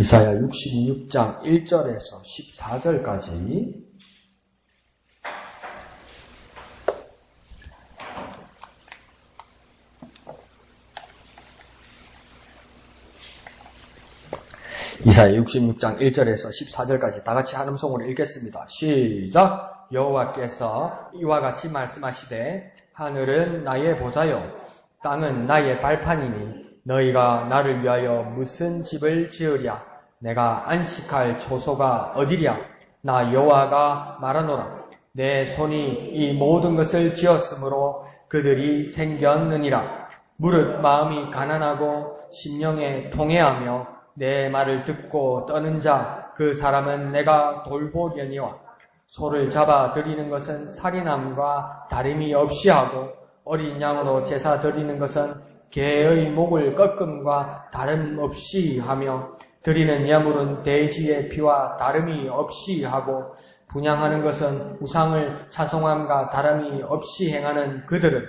이사야 66장 1절에서 14절까지 이사야 66장 1절에서 14절까지 다 같이 한 음성으로 읽겠습니다. 시작! 여호와께서 이와 같이 말씀하시되 하늘은 나의 보좌요 땅은 나의 발판이니 너희가 나를 위하여 무슨 집을 지으랴? 내가 안식할 초소가 어디랴? 나 여호와가 말하노라. 내 손이 이 모든 것을 지었으므로 그들이 생겼느니라. 무릇 마음이 가난하고 심령에 통해하며 내 말을 듣고 떠는 자 그 사람은 내가 돌보려니와 소를 잡아 드리는 것은 살인함과 다름이 없이 하고 어린 양으로 제사 드리는 것은 개의 목을 꺾음과 다름없이 하며 드리는 예물은 돼지의 피와 다름이 없이 하고 분향하는 것은 우상을 찬송함과 다름이 없이 행하는 그들은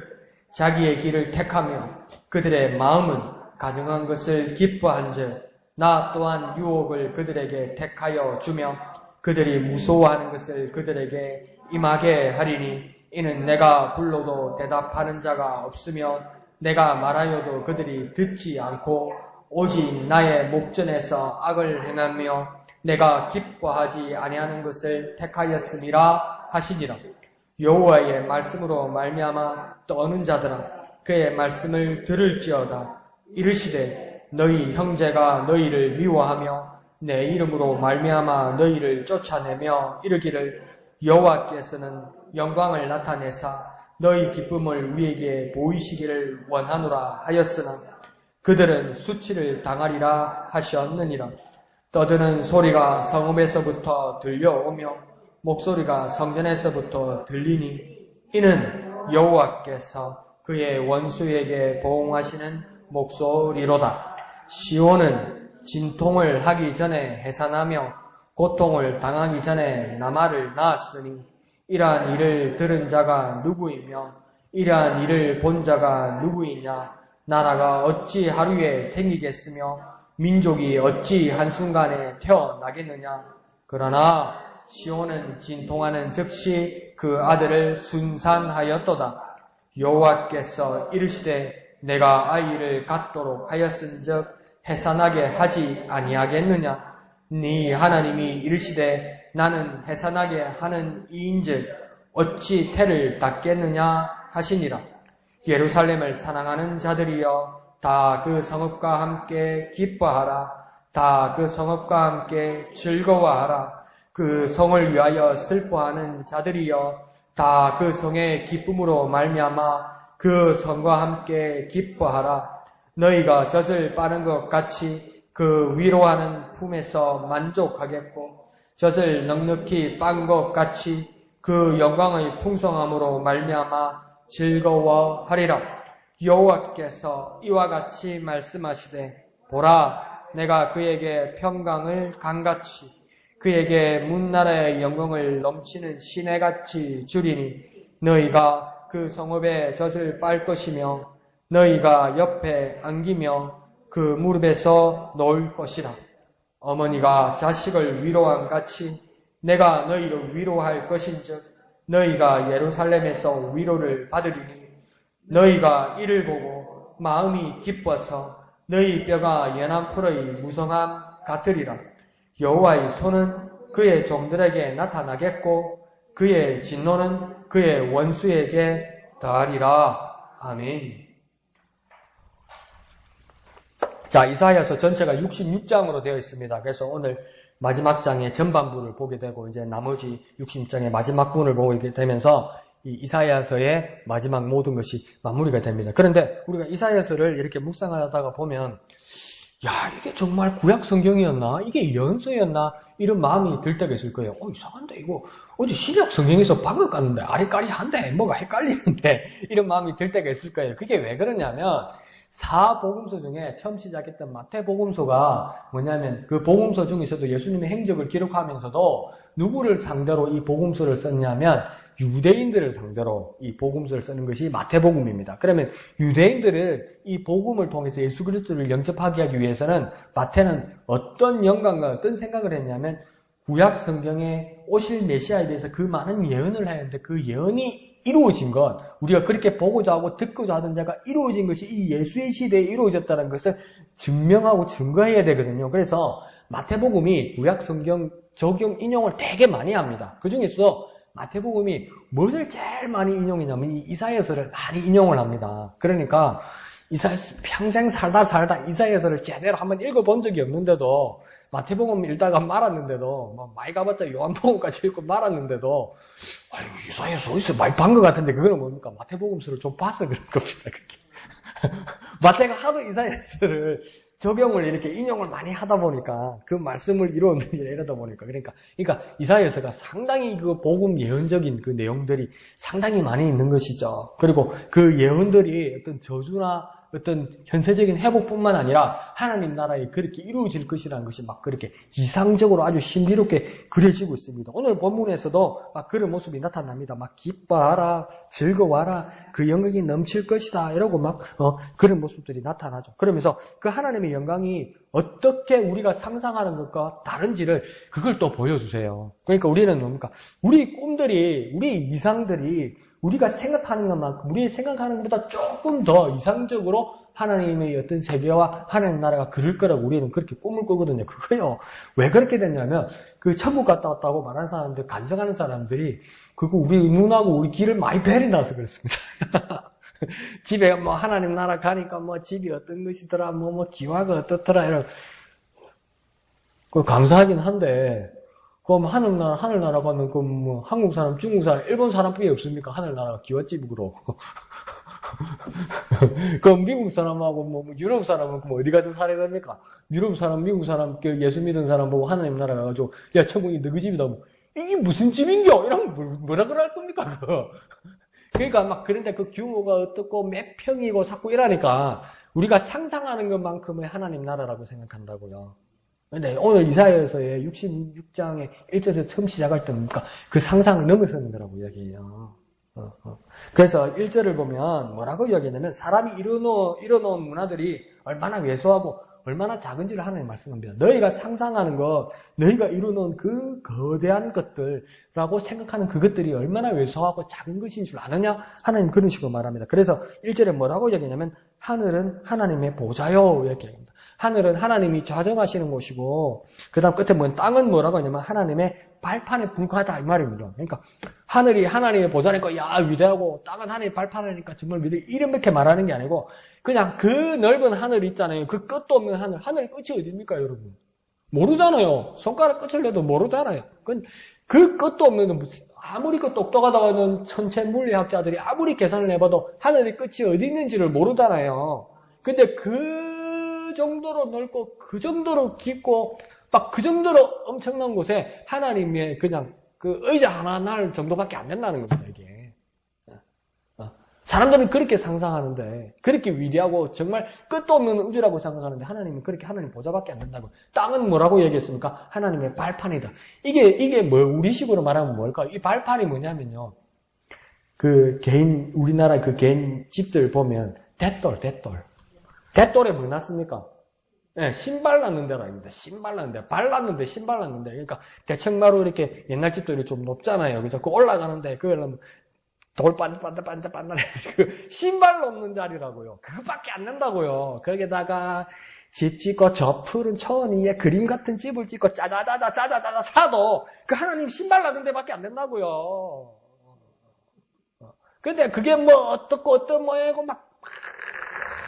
자기의 길을 택하며 그들의 마음은 가증한 것을 기뻐한즉 나 또한 유혹을 그들에게 택하여 주며 그들이 무서워하는 것을 그들에게 임하게 하리니 이는 내가 불러도 대답하는 자가 없으며 내가 말하여도 그들이 듣지 않고 오직 나의 목전에서 악을 행하며 내가 기뻐하지 아니하는 것을 택하였음이라 하시니라. 여호와의 말씀으로 말미암아 떠는 자들아 그의 말씀을 들을지어다. 이르시되 너희 형제가 너희를 미워하며 내 이름으로 말미암아 너희를 쫓아내며 이르기를 여호와께서는 영광을 나타내사 너희 기쁨을 우리에게 보이시기를 원하노라 하였으나 그들은 수치를 당하리라 하셨느니라. 떠드는 소리가 성읍에서부터 들려오며 목소리가 성전에서부터 들리니 이는 여호와께서 그의 원수에게 보응하시는 목소리로다. 시온은 진통을 하기 전에 해산하며 고통을 당하기 전에 나말을 낳았으니 이러한 일을 들은 자가 누구이며 이러한 일을 본 자가 누구이냐? 나라가 어찌 하루에 생기겠으며 민족이 어찌 한순간에 태어나겠느냐? 그러나 시온은 진통하는 즉시 그 아들을 순산하였도다. 여호와께서 이르시되 내가 아이를 갖도록 하였은즉 해산하게 하지 아니하겠느냐? 네 하나님이 이르시되 나는 해산하게 하는 이인즉 어찌 태를 닫겠느냐 하시니라. 예루살렘을 사랑하는 자들이여 다 그 성읍과 함께 기뻐하라. 다 그 성읍과 함께 즐거워하라. 그 성을 위하여 슬퍼하는 자들이여 다 그 성의 기쁨으로 말미암아 그 성과 함께 기뻐하라. 너희가 젖을 빠는 것 같이 그 위로하는 품에서 만족하겠고 젖을 넉넉히 빤 것 같이 그 영광의 풍성함으로 말미암아 즐거워하리라. 여호와께서 이와 같이 말씀하시되 보라 내가 그에게 평강을 강같이 그에게 문나라의 영광을 넘치는 시내같이 주리니 너희가 그 성읍에 젖을 빨 것이며 너희가 옆에 안기며 그 무릎에서 놓을 것이라. 어머니가 자식을 위로한 같이 내가 너희를 위로할 것인즉 너희가 예루살렘에서 위로를 받으리니 너희가 이를 보고 마음이 기뻐서 너희 뼈가 연한 풀의 무성함 같으리라. 여호와의 손은 그의 종들에게 나타나겠고 그의 진노는 그의 원수에게 더하리라. 아멘. 자, 이사야서 전체가 66장으로 되어 있습니다. 그래서 오늘 마지막 장의 전반부를 보게 되고 이제 나머지 66장의 마지막 부분을 보게 되면서 이 이사야서의 마지막 모든 것이 마무리가 됩니다. 그런데 우리가 이사야서를 이렇게 묵상하다가 보면 야, 이게 정말 구약 성경이었나? 이게 연서였나? 이런 마음이 들 때가 있을 거예요. 이상한데 이거 어제 신약 성경에서 방금 갔는데 아리까리한데 뭐가 헷갈리는데 이런 마음이 들 때가 있을 거예요. 그게 왜 그러냐면 4복음서 중에 처음 시작했던 마태복음서가 뭐냐면 그 복음서 중에서도 예수님의 행적을 기록하면서도 누구를 상대로 이 복음서를 썼냐면 유대인들을 상대로 이 복음서를 쓰는 것이 마태복음입니다. 그러면 유대인들을 이 복음을 통해서 예수 그리스도를 영접하게 하기 위해서는 마태는 어떤 영감과 어떤 생각을 했냐면 구약 성경에 오실 메시아에 대해서 그 많은 예언을 하는데 그 예언이 이루어진 것, 우리가 그렇게 보고자 하고 듣고자 하던 자가 이루어진 것이 이 예수의 시대에 이루어졌다는 것을 증명하고 증거해야 되거든요. 그래서 마태복음이 구약 성경 적용 인용을 되게 많이 합니다. 그 중에서 마태복음이 무엇을 제일 많이 인용했냐면 이 이사야서를 많이 인용을 합니다. 그러니까 평생 살다 이사야서를 제대로 한번 읽어본 적이 없는데도 마태복음 읽다가 말았는데도 많이 가봤자 요한복음까지 읽고 말았는데도 아유 이사야서 어디서 많이 본 것 같은데 그거는 뭡니까? 마태복음서를 좀 봐서 그런 겁니다. 그렇게. 마태가 하도 이사야서를 적용을 이렇게 인용을 많이 하다 보니까 그 말씀을 이루었는지 이러다 보니까 그러니까 이사야서가 상당히 그 복음 예언적인 그 내용들이 상당히 많이 있는 것이죠. 그리고 그 예언들이 어떤 저주나 어떤 현세적인 회복뿐만 아니라 하나님 나라에 그렇게 이루어질 것이라는 것이 막 그렇게 이상적으로 아주 신비롭게 그려지고 있습니다. 오늘 본문에서도 막 그런 모습이 나타납니다. 막 기뻐하라, 즐거워하라, 그 영광이 넘칠 것이다 이러고 막 그런 모습들이 나타나죠. 그러면서 그 하나님의 영광이 어떻게 우리가 상상하는 것과 다른지를 그걸 또 보여주세요. 그러니까 우리는 뭡니까? 우리 꿈들이, 우리 이상들이 우리가 생각하는 것만큼, 우리 생각하는 것보다 조금 더 이상적으로 하나님의 어떤 세계와 하나님 나라가 그럴 거라고 우리는 그렇게 꿈을 꾸거든요. 그거요. 왜 그렇게 됐냐면, 그 천국 갔다 왔다고 말하는 사람들, 간증하는 사람들이, 그거 우리 눈하고 우리 귀를 많이 베리나서 그렇습니다. 집에 하나님 나라 가니까 집이 어떤 것이더라, 기와가 어떻더라, 이런. 감사하긴 한데, 그럼 하늘나라 가면 한국 사람, 중국 사람, 일본 사람뿐이 없습니까? 하늘나라가 기와집으로. 그럼 미국 사람하고 유럽 사람은 어디 가서 살아야 됩니까? 유럽 사람, 미국 사람, 예수 믿은 사람 보고 하나님 나라 가가지고 야 천국이 너희 집이다. 이게 무슨 집인겨? 이러면 뭐라 그럴 겁니까? 그러니까 그런데 그 규모가 어떻고 몇 평이고 자꾸 이러니까 우리가 상상하는 것만큼의 하나님 나라라고 생각한다고요. 근데 오늘 이사야서의 66장의 1절에서 처음 시작할 때 뭡니까? 그 상상을 넘어서는 거라고 이야기해요. 그래서 1절을 보면 뭐라고 이야기하냐면 사람이 이뤄놓은 문화들이 얼마나 왜소하고 얼마나 작은지를 하나님 말씀합니다. 너희가 상상하는 것, 너희가 이뤄놓은 그 거대한 것들라고 생각하는 그것들이 얼마나 왜소하고 작은 것인 줄 아느냐? 하나님 그런 식으로 말합니다. 그래서 1절에 뭐라고 이야기하냐면 하늘은 하나님의 보좌요 이렇게 얘기합니다. 하늘은 하나님이 좌정하시는 곳이고 그 다음 끝에 땅은 뭐라고 하냐면 하나님의 발판에 불과하다 이 말입니다. 그러니까 하늘이 하나님의 보좌니까 야 위대하고 땅은 하나님의 발판이니까 정말 위대해 이렇게 말하는 게 아니고 그냥 그 넓은 하늘 있잖아요. 그 끝도 없는 하늘 끝이 어디입니까 여러분? 모르잖아요. 손가락 끝을 내도 모르잖아요. 그 끝도 없는 아무리 그 똑똑하다는 천체 물리학자들이 아무리 계산을 해봐도 하늘의 끝이 어디 있는지를 모르잖아요. 근데 그 정도로 넓고 그 정도로 깊고 막 그 정도로 엄청난 곳에 하나님의 그냥 그 의자 하나 날 정도밖에 안 된다는 겁니다. 이게 사람들은 그렇게 상상하는데 그렇게 위대하고 정말 끝도 없는 우주라고 생각하는데 하나님은 그렇게 하나님 보좌밖에 안 된다고. 땅은 뭐라고 얘기했습니까? 하나님의 발판이다. 이게 우리식으로 말하면 뭘까? 이 발판이 뭐냐면요. 우리나라 그 개인 집들 보면 대돌에 뭐 놨습니까? 네, 신발 놨는 데라 아닙니다. 신발 놨는 데, 발 놨는데, 신발 놨는데. 그러니까 대청마루 이렇게 옛날 집들이 좀 높잖아요. 그죠? 그 올라가는데, 그걸 돌 반들반들 그 신발 놓는 자리라고요. 그거밖에 안 된다고요. 거기다가 집 짓고 저 푸른 초원 위에 그림 같은 집을 짓고 짜자자자 사도 그 하나님 신발 놨는 데밖에 안 된다고요. 근데 그게 어떻고 어떤 모양이고 막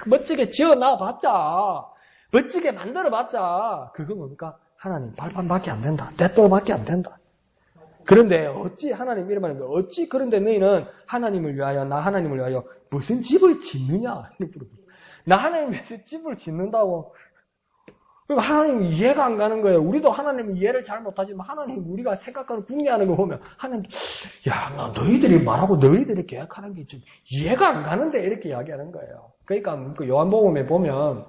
멋지게 지어놔봤자, 멋지게 만들어봤자, 그거 뭡니까? 하나님 발판밖에 안 된다. 대돌밖에 안 된다. 그런데 어찌 하나님 이런 말입니다. 어찌 그런데 너희는 하나님을 위하여 나 하나님을 위하여 무슨 집을 짓느냐? 나 하나님 위해서 집을 짓는다고. 그리고 하나님 이해가 안 가는 거예요. 우리도 하나님 이해를 잘 못하지만 하나님 우리가 생각하는 궁리하는 거 보면 하나님 야 너희들이 말하고 너희들이 계획하는 게 좀 이해가 안 가는데 이렇게 이야기하는 거예요. 그러니까 그 요한복음에 보면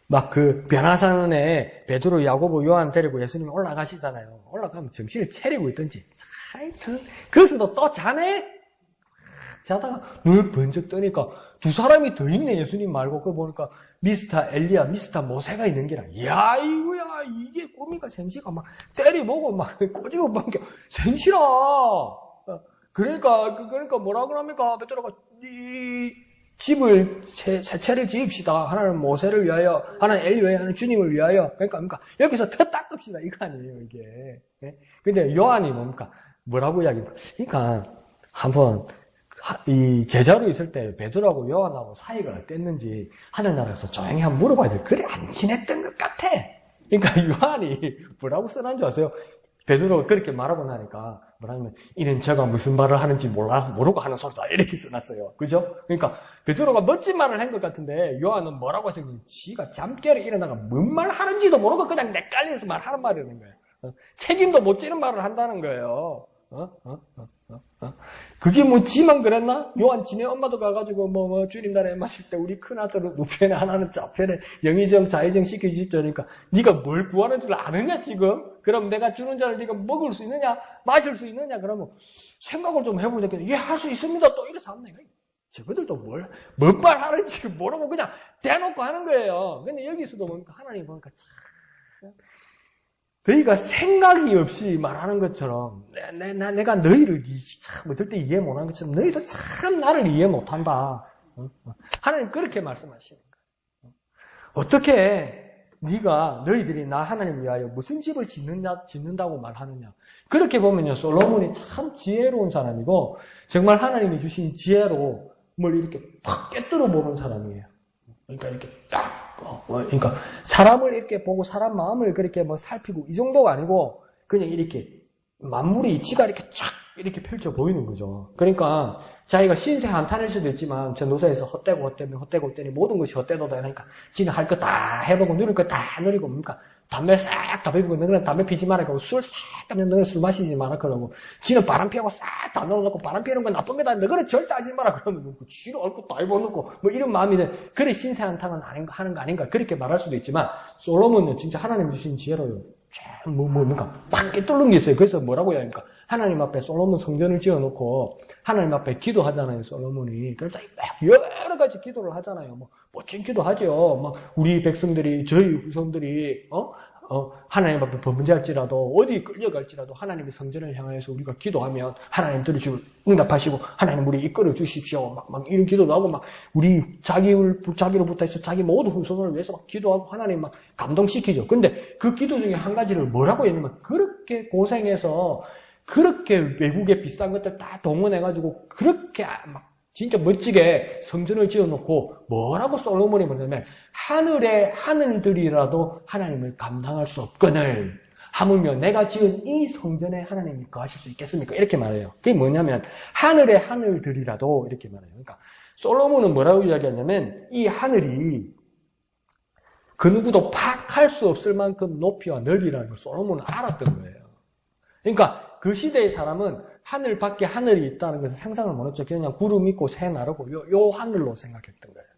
막 그 변화산에 베드로, 야고보, 요한 데리고 예수님이 올라가시잖아요. 올라가면 정신을 차리고 있든지 하여튼 그래서도 또 자네? 자다가 눈을 번쩍 뜨니까 두 사람이 더 있네. 예수님 말고. 그거 보니까 미스터 엘리야, 미스터 모세가 있는 게라. 야 이거야 이게 꿈이가 생시가 막 때리보고 막 꼬집어 반겨 생시라. 그러니까 뭐라 그럽니까? 베드로가 이 집을 새 채를 지읍시다. 하나는 모세를 위하여, 하나는 엘리 위하여, 하나는 주님을 위하여. 그러니까 여기서 더 닦읍시다 이거 아니에요 이게. 근데 요한이 뭡니까? 뭐라고 이야기합니까? 그러니까 한번 이 제자로 있을 때 베드로하고 요한하고 사이가 어땠는지 하늘나라에서 조용히 한번 물어봐야 돼. 그래 안 친했던 것 같아. 그러니까 요한이 뭐라고 써놓은 줄 아세요? 베드로가 그렇게 말하고 나니까 뭐라면 이는 제가 무슨 말을 하는지 모르고 하는 소리다 이렇게 써놨어요. 그죠? 그러니까 베드로가 멋진 말을 한 것 같은데 요한은 뭐라고 했는지 지가 잠결에 일어나가 뭔 말 하는지도 모르고 그냥 헷갈려서 말하는 말이라는 거예요. 책임도 못 지는 말을 한다는 거예요. 그게 뭐 지만 그랬나? 요한 지네 엄마도 가가지고 뭐 주님 나라에 마실 때 우리 큰아들은 우편에 하나는 좌편에 영의정 좌의정 시켜주십시오. 그러니까 네가 뭘 구하는 줄 아느냐 지금? 그럼 내가 주는 자를 네가 먹을 수 있느냐? 마실 수 있느냐? 그러면 생각을 좀 해보자. 예, 할 수 있습니다. 또 이래서 안 내. 저거들도 뭔 말 하는지 모르고 그냥 대놓고 하는 거예요. 근데 여기서도 보니까 하나님 보니까 참 너희가 생각이 없이 말하는 것처럼 내가 너희를 참 어떨 때 이해 못하는 것처럼 너희도 참 나를 이해 못한다. 하나님 그렇게 말씀하시는 거예요. 어떻게 네가 너희들이 나 하나님을 위하여 무슨 집을 짓는다고 말하느냐. 그렇게 보면요 솔로몬이 참 지혜로운 사람이고 정말 하나님이 주신 지혜로 뭘 이렇게 팍 깨뜨려 보는 사람이에요. 그러니까 이렇게 딱 그러니까 사람을 이렇게 보고 사람 마음을 그렇게 뭐 살피고 이 정도가 아니고 그냥 이렇게 만물의 이치가 이렇게 쫙 이렇게 펼쳐 보이는 거죠. 그러니까 자기가 신세 한탄일 수도 있지만 저 노사에서 헛되고 모든 것이 헛되도다 하니까 지는 할 거 다 해보고 누릴 거 다 누리고 뭡니까? 담배 싹 다 피우고 너는 담배 피지 마라 그러고 술 싹 하면 너는 술 마시지 마라 그러고 지는 바람 피우고 싹 다 넣어놓고 바람 피우는 건 나쁜 거다 너는 절대 하지 마라 그러면 지는 얼굴 다 입어놓고 뭐 이런 마음이네. 그래 신세 한탄은 하는 거 아닌가 그렇게 말할 수도 있지만 솔로몬은 진짜 하나님 주신 지혜로요. 뭡니까? 빵 뚫는 게 있어요. 그래서 뭐라고 해야 합니까? 하나님 앞에 솔로몬 성전을 지어놓고 하나님 앞에 기도하잖아요, 솔로몬이. 그래서 여러 가지 기도를 하잖아요. 뭐 멋진 기도하죠. 막 우리 백성들이 저희 후손들이 하나님 앞에 범죄할지라도 어디 끌려갈지라도 하나님의 성전을 향해서 우리가 기도하면 하나님 들으시고 응답하시고 하나님 우리 이끌어 주십시오. 막 이런 기도도 하고 막 우리 자기로부터 해서 자기 모든 후손을 위해서 막 기도하고 하나님 막 감동시키죠. 근데 그 기도 중에 한 가지를 뭐라고 했냐면 그렇게 고생해서 그렇게 외국의 비싼 것들 다 동원해가지고 그렇게 막 진짜 멋지게 성전을 지어놓고 뭐라고 솔로몬이 뭐냐면 하늘의 하늘들이라도 하나님을 감당할 수 없거늘 하물며 내가 지은 이 성전에 하나님이 거하실 수 있겠습니까? 이렇게 말해요. 그게 뭐냐면 하늘의 하늘들이라도 이렇게 말해요. 그러니까 솔로몬은 뭐라고 이야기하냐면 이 하늘이 그 누구도 파악할 수 없을 만큼 높이와 넓이라는 걸 솔로몬은 알았던 거예요. 그러니까 그 시대의 사람은 하늘 밖에 하늘이 있다는 것을 상상을 못했죠. 그냥 구름 있고 새 나르고 요 하늘로 생각했던 거예요.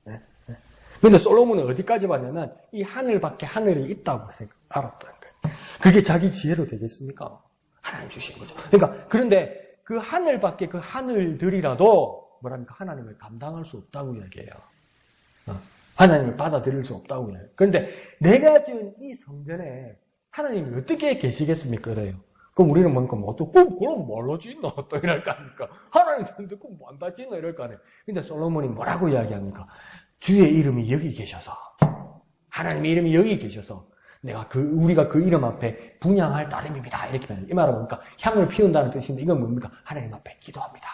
네? 근데 솔로몬은 어디까지 봤냐면 이 하늘 밖에 하늘이 있다고 알았던 거예요. 그게 자기 지혜로 되겠습니까? 하나님 주신 거죠. 그러니까 그런데 그 하늘 밖에 그 하늘들이라도 뭐랍니까? 하나님을 감당할 수 없다고 이야기해요. 하나님을 받아들일 수 없다고 이야기해요. 그런데 내가 지은 이 성전에 하나님이 어떻게 계시겠습니까? 그래요. 그럼 우리는 뭔가 그럼 뭘로 짓노? 또 이럴 거 아닙니까? 하나님 좀 듣고 뭔다 짓노? 이럴 거 아니에요. 근데 솔로몬이 뭐라고 이야기합니까? 주의 이름이 여기 계셔서, 하나님의 이름이 여기 계셔서, 우리가 그 이름 앞에 분향할 따름입니다. 이렇게 말해요. 이 말은 뭡니까? 향을 피운다는 뜻인데, 이건 뭡니까? 하나님 앞에 기도합니다.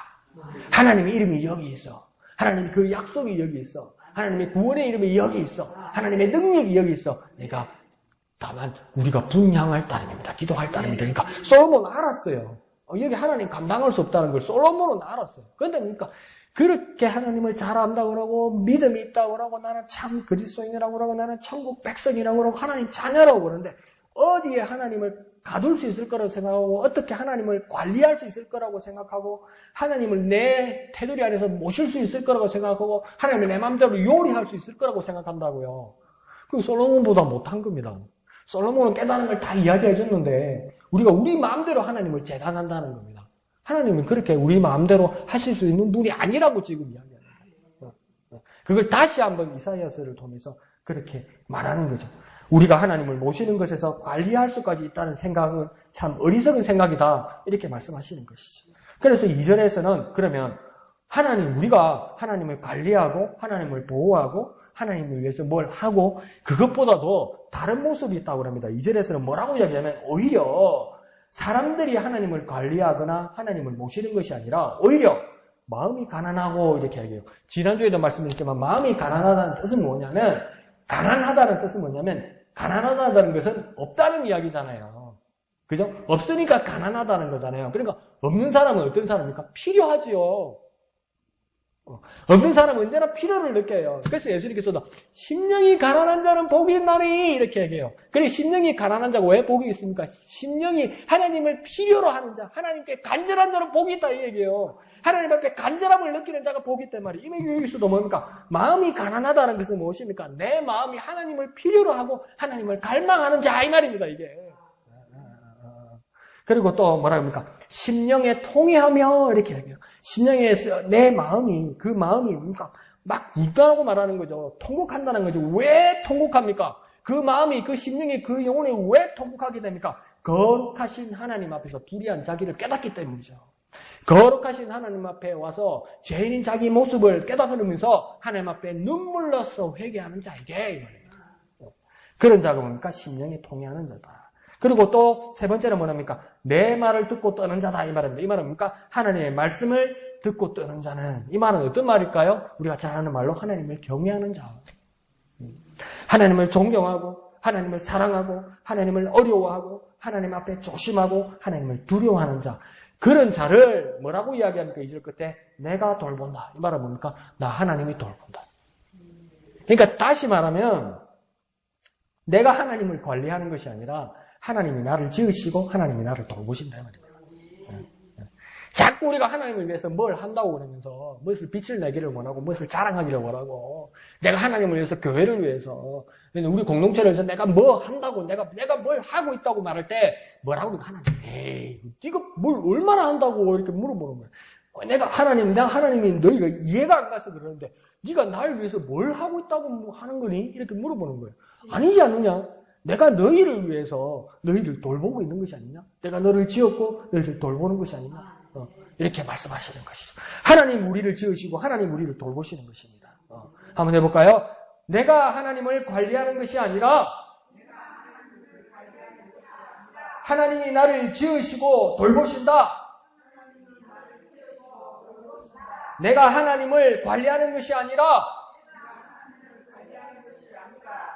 하나님의 이름이 여기 있어. 하나님의 그 약속이 여기 있어. 하나님의 구원의 이름이 여기 있어. 하나님의 능력이 여기 있어. 다만 우리가 분향할 따름입니다. 기도할 따름입니다. 그러니까 솔로몬은 알았어요. 여기 하나님 감당할 수 없다는 걸 솔로몬은 알았어요. 그런데 그러니까 그렇게 하나님을 잘 안다고 그러고 믿음이 있다고 그러고 나는 참 그리스도인이라고 그러고 나는 천국 백성이라고 그러고 하나님 자녀라고 그러는데 어디에 하나님을 가둘 수 있을 거라고 생각하고 어떻게 하나님을 관리할 수 있을 거라고 생각하고 하나님을 내 테두리 안에서 모실 수 있을 거라고 생각하고 하나님을 내 마음대로 요리할 수 있을 거라고 생각한다고요. 그 솔로몬보다 못한 겁니다. 솔로몬은 깨달은 걸 다 이야기해 줬는데 우리가 우리 마음대로 하나님을 재단한다는 겁니다. 하나님은 그렇게 우리 마음대로 하실 수 있는 분이 아니라고 지금 이야기하는 거예요. 그걸 다시 한번 이사야서를 통해서 그렇게 말하는 거죠. 우리가 하나님을 모시는 것에서 관리할 수까지 있다는 생각은 참 어리석은 생각이다. 이렇게 말씀하시는 것이죠. 그래서 2절에서는 그러면 우리가 하나님을 관리하고 하나님을 보호하고 하나님을 위해서 뭘 하고 그것보다도 다른 모습이 있다고 합니다. 2절에서는 뭐라고 이야기하면 오히려 사람들이 하나님을 관리하거나 하나님을 모시는 것이 아니라 오히려 마음이 가난하고 이렇게 얘기해요. 지난주에도 말씀드렸지만 마음이 가난하다는 뜻은 뭐냐면 가난하다는 것은 없다는 이야기잖아요. 그죠? 없으니까 가난하다는 거잖아요. 그러니까 없는 사람은 어떤 사람입니까? 필요하지요. 없는 사람은 언제나 필요를 느껴요. 그래서 예수님께서도 심령이 가난한 자는 복이 있나니 이렇게 얘기해요. 그래 심령이 가난한 자가 왜 복이 있습니까? 심령이 하나님을 필요로 하는 자, 하나님께 간절한 자는 복이 있다 이 얘기예요. 하나님 앞에 간절함을 느끼는 자가 복이 있단 말이에요. 이미 여기서도 뭡니까? 마음이 가난하다는 것은 무엇입니까? 내 마음이 하나님을 필요로 하고 하나님을 갈망하는 자 이 말입니다. 이게. 그리고 또 뭐라 합니까? 심령에 통회하며 이렇게 얘기해요. 심령에서 내 마음이 그 마음이 뭡니까? 막 굳다고 말하는 거죠. 통곡한다는 거죠. 왜 통곡합니까? 그 마음이 그 심령이 그 영혼이 왜 통곡하게 됩니까? 거룩하신 하나님 앞에서 불의한 자기를 깨닫기 때문이죠. 거룩하신 하나님 앞에 와서 죄인인 자기 모습을 깨닫으면서 하나님 앞에 눈물로써 회개하는 자에게 이 말입니다. 그런 자가 뭡니까? 심령이 통회하는 자다. 그리고 또 세 번째는 뭐랍니까? 내 말을 듣고 떠는 자다 이 말입니다. 이 말은 뭡니까? 하나님의 말씀을 듣고 떠는 자는 이 말은 어떤 말일까요? 우리가 잘 아는 말로 하나님을 경외하는 자. 하나님을 존경하고 하나님을 사랑하고 하나님을 어려워하고 하나님 앞에 조심하고 하나님을 두려워하는 자. 그런 자를 뭐라고 이야기합니까? 2절 끝에 내가 돌본다. 이 말은 뭡니까? 나 하나님이 돌본다. 그러니까 다시 말하면 내가 하나님을 관리하는 것이 아니라 하나님이 나를 지으시고 하나님이 나를 돌보신다 이 말입니다. 자꾸 우리가 하나님을 위해서 뭘 한다고 그러면서 무엇을 빛을 내기를 원하고 무엇을 자랑하기를 원하고 내가 하나님을 위해서 교회를 위해서 우리 공동체를 위해서 내가 뭐 한다고 내가 뭘 하고 있다고 말할 때 뭐라고 그러니까 하나님 에이 네가 뭘 얼마나 한다고 이렇게 물어보는 거예요. 내가 하나님이 너희가 이해가 안 가서 그러는데 네가 나를 위해서 뭘 하고 있다고 하는 거니? 이렇게 물어보는 거예요. 아니지 않느냐? 내가 너희를 위해서 너희를 돌보고 있는 것이 아니냐? 내가 너를 지었고 너희를 돌보는 것이 아니냐? 이렇게 말씀하시는 것이죠. 하나님 우리를 지으시고 하나님 우리를 돌보시는 것입니다. 한번 해볼까요? 내가 하나님을 관리하는 것이 아니라 하나님이 나를 지으시고 돌보신다. 내가 하나님을 관리하는 것이 아니라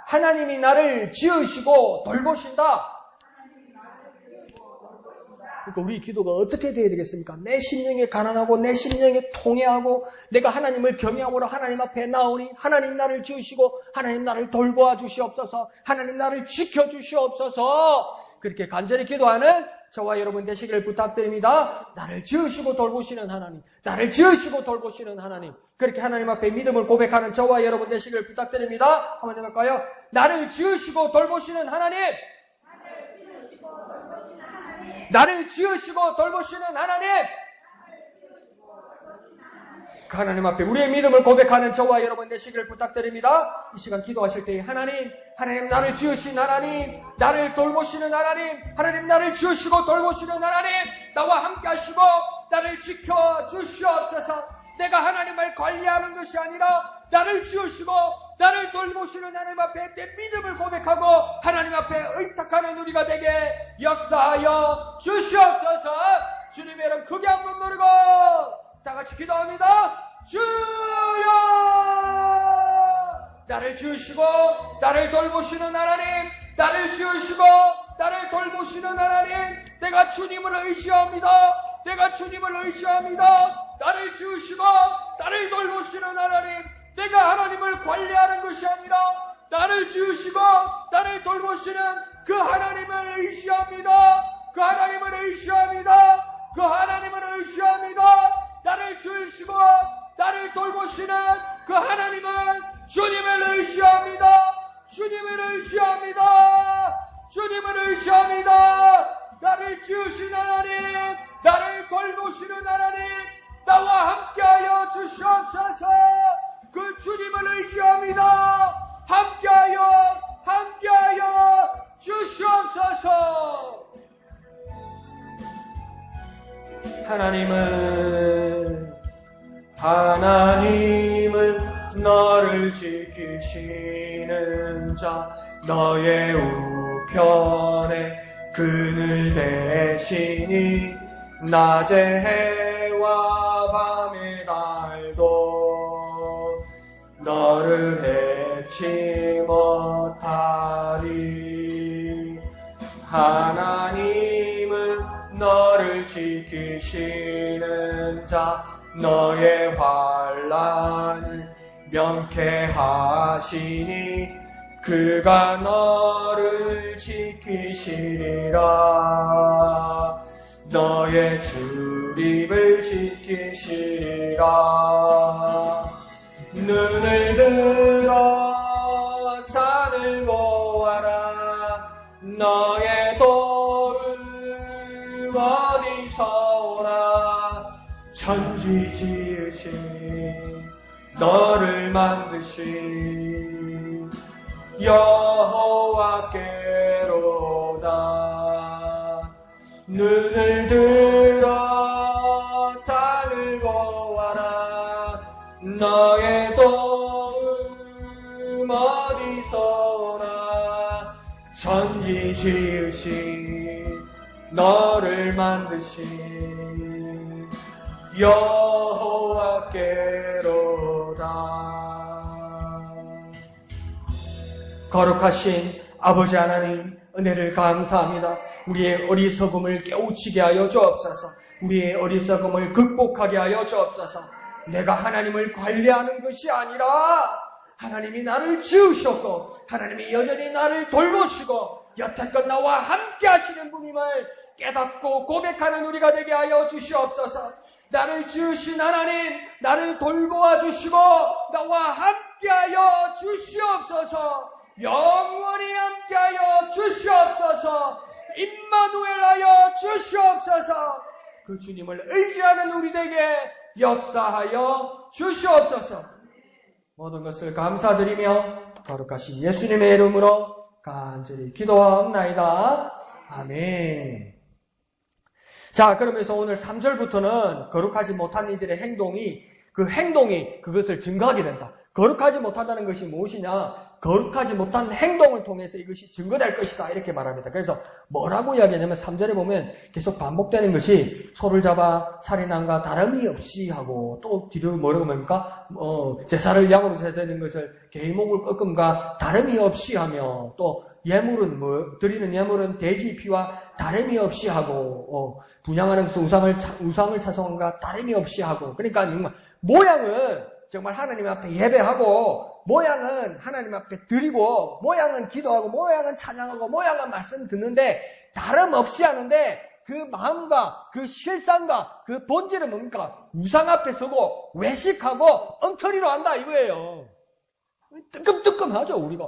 하나님이 나를 지으시고 돌보신다. 그러니까 우리 기도가 어떻게 되어야 되겠습니까? 내 심령이 가난하고 내 심령이 통회하고 내가 하나님을 경외함으로 하나님 앞에 나오니 하나님 나를 지으시고 하나님 나를 돌보아 주시옵소서. 하나님 나를 지켜주시옵소서. 그렇게 간절히 기도하는 저와 여러분 되시기를 부탁드립니다. 나를 지으시고 돌보시는 하나님, 나를 지으시고 돌보시는 하나님, 그렇게 하나님 앞에 믿음을 고백하는 저와 여러분 되시기를 부탁드립니다. 한번 해볼까요? 나를 지으시고 돌보시는 하나님, 나를 지으시고 돌보시는 하나님, 그 하나님 앞에 우리의 믿음을 고백하는 저와 여러분 되시기를 부탁드립니다. 이 시간 기도하실 때 하나님 나를 지으신 하나님, 나를 돌보시는 하나님 나를 지으시고 돌보시는 하나님, 나와 함께 하시고 나를 지켜주시옵소서. 내가 하나님을 관리하는 것이 아니라 나를 지으시고 나를 돌보시는 하나님 앞에 내 믿음을 고백하고 하나님 앞에 의탁하는 우리가 되게 역사하여 주시옵소서. 주님의 이름 크게 한번 부르고 다 같이 기도합니다. 주여! 나를 지으시고 나를 돌보시는 하나님, 나를 지으시고 나를 돌보시는 하나님, 내가 주님을 의지합니다. 내가 주님을 의지합니다. 나를 지으시고 나를 돌보시는 하나님, 내가 하나님을 관리하는 것이 아니라 나를 지으시고 나를 돌보시는 그 하나님을 의지합니다. 그 하나님을 의지합니다. 그 하나님을 의지합니다. 나를 주시고 나를 돌보시는 그 하나님을 주님을 의지합니다. 주님을 의지합니다. 주님을 의지합니다. 나를 지으신 하나님, 나를 돌보시는 하나님, 나와 함께하여 주시옵소서. 그 주님을 의지합니다. 함께하여 주시옵소서. 하나님은 너를 지키시는 자, 너의 우편에 그늘 대시니 낮에 해와 밤의 달도 너를 해치 못하리. 하나님은 너를 지키시는 자, 너의 환난을 명쾌하시니 그가 너를 지키시리라. 너의 출입을 지키시리라. 눈을 들어 산을 보아라. 너의 돌을 어디서 오나. 천지 지으신 너를 만드신 여호와께로다. 눈을 들어 산을 보아라. 너의 도움 어디서 오나. 천지 지으신 너를 만드신 여호와께로다. 거룩하신 아버지 하나님, 은혜를 감사합니다. 우리의 어리석음을 깨우치게 하여 주옵소서. 우리의 어리석음을 극복하게 하여 주옵소서. 내가 하나님을 관리하는 것이 아니라 하나님이 나를 지으셨고 하나님이 여전히 나를 돌보시고 여태껏 나와 함께 하시는 분임을 깨닫고 고백하는 우리가 되게 하여 주시옵소서. 나를 지으신 하나님, 나를 돌보아 주시고 나와 함께 하여 주시옵소서. 영원히 함께 하여 주시옵소서. 임마누엘 하여 주시옵소서. 그 주님을 의지하는 우리 되게 역사하여 주시옵소서. 모든 것을 감사드리며 거룩하신 예수님의 이름으로 간절히 기도하옵나이다. 아멘. 자, 그러면서 오늘 3절부터는 거룩하지 못한 이들의 행동이 그것을 증거하게 된다. 거룩하지 못하다는 것이 무엇이냐? 거룩하지 못한 행동을 통해서 이것이 증거될 것이다. 이렇게 말합니다. 그래서 뭐라고 이야기하냐면 3절에 보면 계속 반복되는 것이 소를 잡아 살인함과 다름이 없이 하고, 또 뒤로 뭐라고 합니까? 제사를 양으로 제사되는 것을 개목을 꺾음과 다름이 없이 하며, 또 예물은 드리는 예물은 돼지 피와 다름이 없이 하고, 분양하는 것은 우상을 찬송함과 다름이 없이 하고. 그러니까 정말 모양은 정말 하나님 앞에 예배하고, 모양은 하나님 앞에 드리고, 모양은 기도하고, 모양은 찬양하고, 모양은 말씀 듣는데 다름없이 하는데 그 마음과 그 실상과 그 본질은 뭡니까? 우상 앞에 서고 외식하고 엉터리로 한다 이거예요. 뜨끔뜨끔하죠 우리가.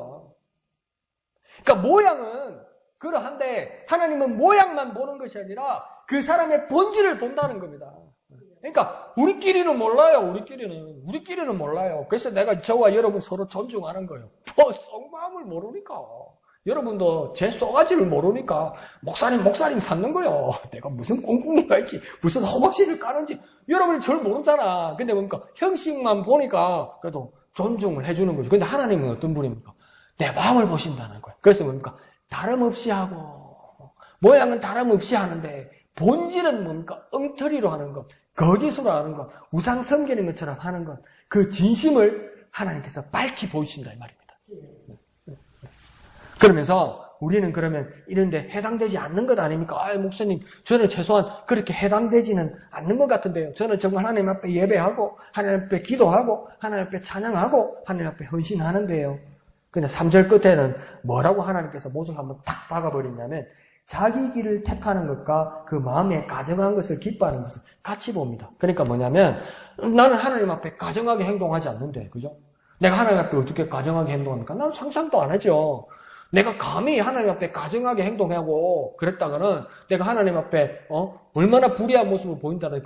그러니까 모양은 그러한데 하나님은 모양만 보는 것이 아니라 그 사람의 본질을 본다는 겁니다. 그러니까 우리끼리는 몰라요. 우리끼리는 몰라요. 그래서 내가 저와 여러분 서로 존중하는 거예요. 속마음을 모르니까. 여러분도 제 쏘가지를 모르니까 목사님 찾는 거예요. 내가 무슨 꿍꿍이가 있지, 무슨 허벅지를 까는지 여러분이 절 모르잖아. 근데 뭡니까? 형식만 보니까 그래도 존중을 해주는 거죠. 근데 하나님은 어떤 분입니까? 내 마음을 보신다는 거예요. 그래서 뭡니까? 다름없이 하고 모양은 다름없이 하는데 본질은 뭡니까? 엉터리로 하는 것, 거짓으로 하는 것, 우상 섬기는 것처럼 하는 것, 그 진심을 하나님께서 밝히 보이신다 이 말입니다. 그러면서 우리는 그러면 이런데 해당되지 않는 것 아닙니까? 목사님, 저는 최소한 그렇게 해당되지는 않는 것 같은데요. 저는 정말 하나님 앞에 예배하고 하나님 앞에 기도하고 하나님 앞에 찬양하고 하나님 앞에 헌신하는데요. 근데 3절 끝에는 뭐라고 하나님께서 못을 한번 탁 박아버리냐면 자기 길을 택하는 것과 그 마음에 가정한 것을 기뻐하는 것을 같이 봅니다. 그러니까 뭐냐면 나는 하나님 앞에 가정하게 행동하지 않는데, 그죠? 내가 하나님 앞에 어떻게 가정하게 행동합니까? 난 상상도 안 하죠. 내가 감히 하나님 앞에 가정하게 행동하고 그랬다가는 내가 하나님 앞에 얼마나 불의한 모습을 보인다는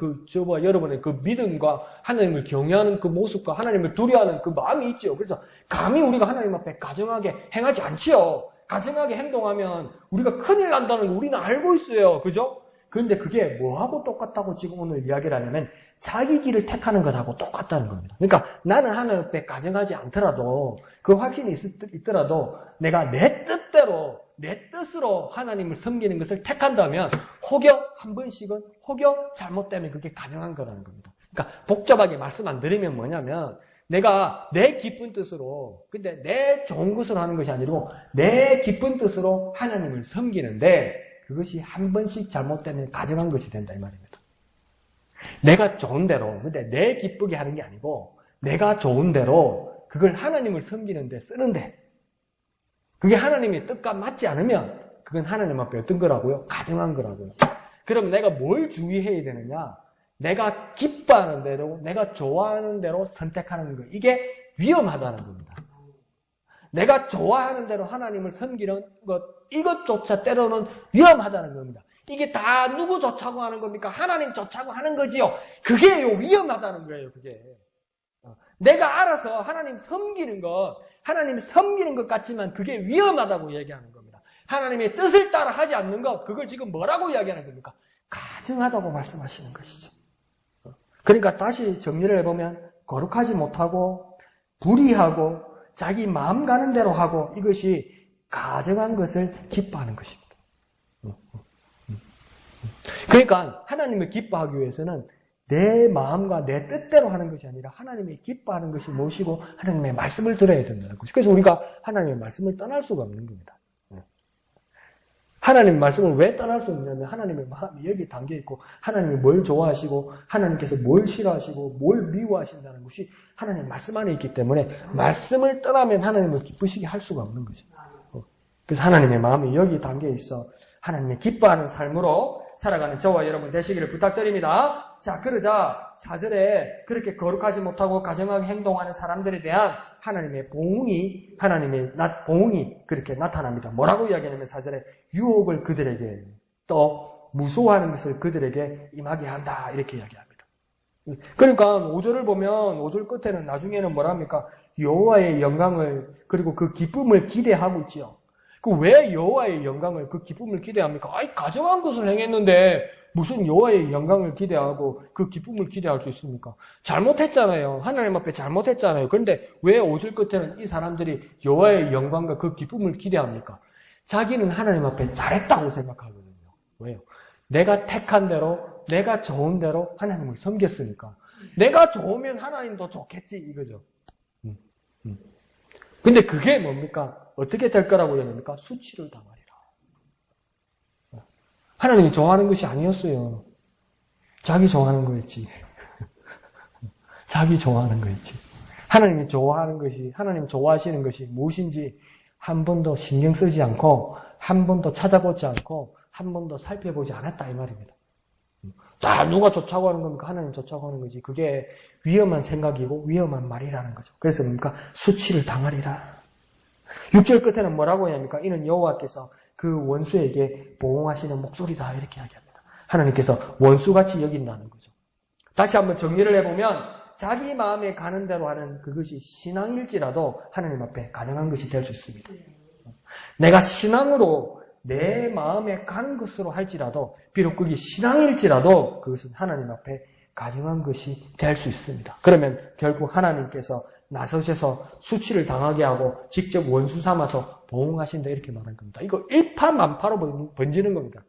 여러분의 그 믿음과 하나님을 경외하는 그 모습과 하나님을 두려워하는 그 마음이 있지요. 그래서 감히 우리가 하나님 앞에 가정하게 행하지 않지요. 가정하게 행동하면 우리가 큰일 난다는 걸 우리는 알고 있어요. 그죠? 그런데 그게 뭐하고 똑같다고 지금 오늘 이야기를 하냐면 자기 길을 택하는 것하고 똑같다는 겁니다. 그러니까 나는 하나님 앞에 가정하지 않더라도 그 확신이 있더라도 내가 내 뜻대로 내 뜻으로 하나님을 섬기는 것을 택한다면 혹여 한 번씩은 혹여 잘못되면 그게 가정한 거라는 겁니다. 그러니까 복잡하게 말씀 안 드리면 뭐냐면 내가 내 기쁜 뜻으로, 근데 내 좋은 것으로 하는 것이 아니고 내 기쁜 뜻으로 하나님을 섬기는데 그것이 한 번씩 잘못되면 가정한 것이 된다 이 말입니다. 내가 좋은 대로, 근데 내 기쁘게 하는 게 아니고 내가 좋은 대로 그걸 하나님을 섬기는데 쓰는데 그게 하나님의 뜻과 맞지 않으면 그건 하나님 앞에 어떤 거라고요? 가정한 거라고요. 그럼 내가 뭘 주의해야 되느냐? 내가 기뻐하는 대로, 내가 좋아하는 대로 선택하는 것. 이게 위험하다는 겁니다. 내가 좋아하는 대로 하나님을 섬기는 것, 이것조차 때로는 위험하다는 겁니다. 이게 다 누구 좋자고 하는 겁니까? 하나님 좋자고 하는 거지요. 그게요, 위험하다는 거예요, 그게. 내가 알아서 하나님 섬기는 것 같지만 그게 위험하다고 얘기하는 겁니다. 하나님의 뜻을 따라 하지 않는 것, 그걸 지금 뭐라고 이야기하는 겁니까? 가증하다고 말씀하시는 것이죠. 그러니까 다시 정리를 해보면 거룩하지 못하고 불의하고 자기 마음 가는 대로 하고 이것이 가증한 것을 기뻐하는 것입니다. 그러니까 하나님을 기뻐하기 위해서는 내 마음과 내 뜻대로 하는 것이 아니라 하나님이 기뻐하는 것이 무엇이고 하나님의 말씀을 들어야 된다는 것이죠. 그래서 우리가 하나님의 말씀을 떠날 수가 없는 겁니다. 하나님의 말씀을 왜 떠날 수 없냐면 하나님의 마음이 여기 담겨있고 하나님이 뭘 좋아하시고 하나님께서 뭘 싫어하시고 뭘 미워하신다는 것이 하나님의 말씀 안에 있기 때문에 말씀을 떠나면 하나님을 기쁘시게 할 수가 없는 거죠. 그래서 하나님의 마음이 여기 담겨있어 하나님의 기뻐하는 삶으로 살아가는 저와 여러분 되시기를 부탁드립니다. 자, 그러자 4절에 그렇게 거룩하지 못하고 가정하게 행동하는 사람들에 대한 하나님의 보응이 그렇게 나타납니다. 뭐라고 이야기하냐면 4절에 유혹을 그들에게 또 무서워하는 것을 그들에게 임하게 한다 이렇게 이야기합니다. 그러니까 5절을 보면 5절 끝에는 나중에는 뭐랍니까? 여호와의 영광을 그리고 그 기쁨을 기대하고 있지요. 그 왜 여호와의 영광을 그 기쁨을 기대합니까? 가정한 것을 행했는데 무슨 여호와의 영광을 기대하고 그 기쁨을 기대할 수 있습니까? 잘못했잖아요. 하나님 앞에 잘못했잖아요. 그런데 왜 5절 끝에는 이 사람들이 여호와의 영광과 그 기쁨을 기대합니까? 자기는 하나님 앞에 잘했다고 생각하거든요. 왜요? 내가 택한 대로, 내가 좋은 대로 하나님을 섬겼으니까. 내가 좋으면 하나님도 좋겠지 이거죠. 근데 그게 뭡니까? 어떻게 될 거라고 얘기합니까? 수치를 당하리라. 하나님이 좋아하는 것이 아니었어요. 자기 좋아하는 거였지. 자기 좋아하는 거였지. 하나님이 좋아하는 것이, 하나님 좋아하시는 것이 무엇인지 한 번도 신경 쓰지 않고, 한 번도 찾아보지 않고, 한 번도 살펴보지 않았다 이 말입니다. 자, 누가 좋다고 하는 겁니까? 하나님 좋다고 하는 거지. 그게 위험한 생각이고 위험한 말이라는 거죠. 그래서 뭡니까? 수치를 당하리라. 6절 끝에는 뭐라고 해야 합니까? 이는 여호와께서 그 원수에게 보응하시는 목소리다 이렇게 이야기합니다. 하나님께서 원수같이 여긴다는 거죠. 다시 한번 정리를 해보면 자기 마음에 가는 대로 하는 그것이 신앙일지라도 하나님 앞에 가정한 것이 될 수 있습니다. 내가 신앙으로 내 마음에 가는 것으로 할지라도 비록 그게 신앙일지라도 그것은 하나님 앞에 가정한 것이 될 수 있습니다. 그러면 결국 하나님께서 나서셔서 수치를 당하게 하고 직접 원수 삼아서 보응하신다 이렇게 말한 겁니다. 이거 일파만파로 번지는 겁니다.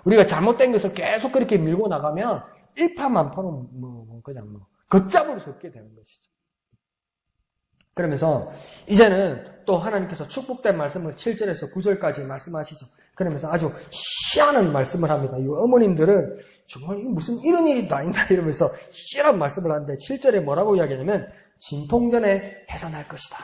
우리가 잘못된 것을 계속 그렇게 밀고 나가면 일파만파로 그냥 걷잡을 수 없게 되는 것이죠. 그러면서 이제는 또 하나님께서 축복된 말씀을 7절에서 9절까지 말씀하시죠. 그러면서 아주 희한한 말씀을 합니다. 이 어머님들은 정말 무슨 이런 일이 다 있나 이러면서 희한한 말씀을 하는데 7절에 뭐라고 이야기하냐면 진통전에 해산할 것이다.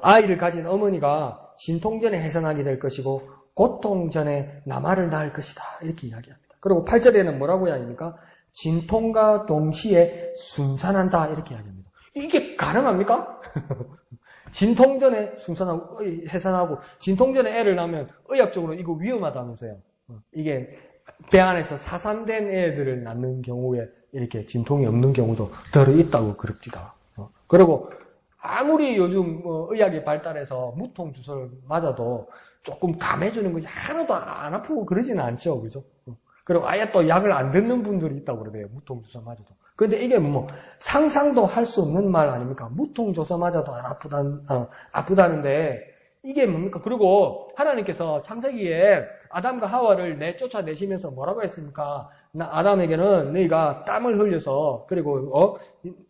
아이를 가진 어머니가 진통 전에 해산하게 될 것이고 고통 전에 남아를 낳을 것이다. 이렇게 이야기합니다. 그리고 8절에는 뭐라고 이야기합니까? 진통과 동시에 순산한다. 이렇게 이야기합니다. 이게 가능합니까? 진통 전에 순산하고 해산하고 진통 전에 애를 낳으면 의학적으로 이거 위험하다면서요. 이게 배 안에서 사산된 애들을 낳는 경우에 이렇게 진통이 없는 경우도 덜 있다고 그럽니다. 그리고 아무리 요즘 의학이 발달해서 무통 주사를 맞아도 조금 감해주는 것이 하나도 안 아프고 그러지는 않죠. 그죠? 그리고 아예 또 약을 안 듣는 분들이 있다고 그러대요. 무통 주사 맞아도. 근데 이게 뭐 상상도 할 수 없는 말 아닙니까? 무통 주사 맞아도 안 아프다는데 이게 뭡니까? 그리고 하나님께서 창세기에 아담과 하와를 쫓아내시면서 뭐라고 했습니까? 아담에게는 네가 땀을 흘려서 그리고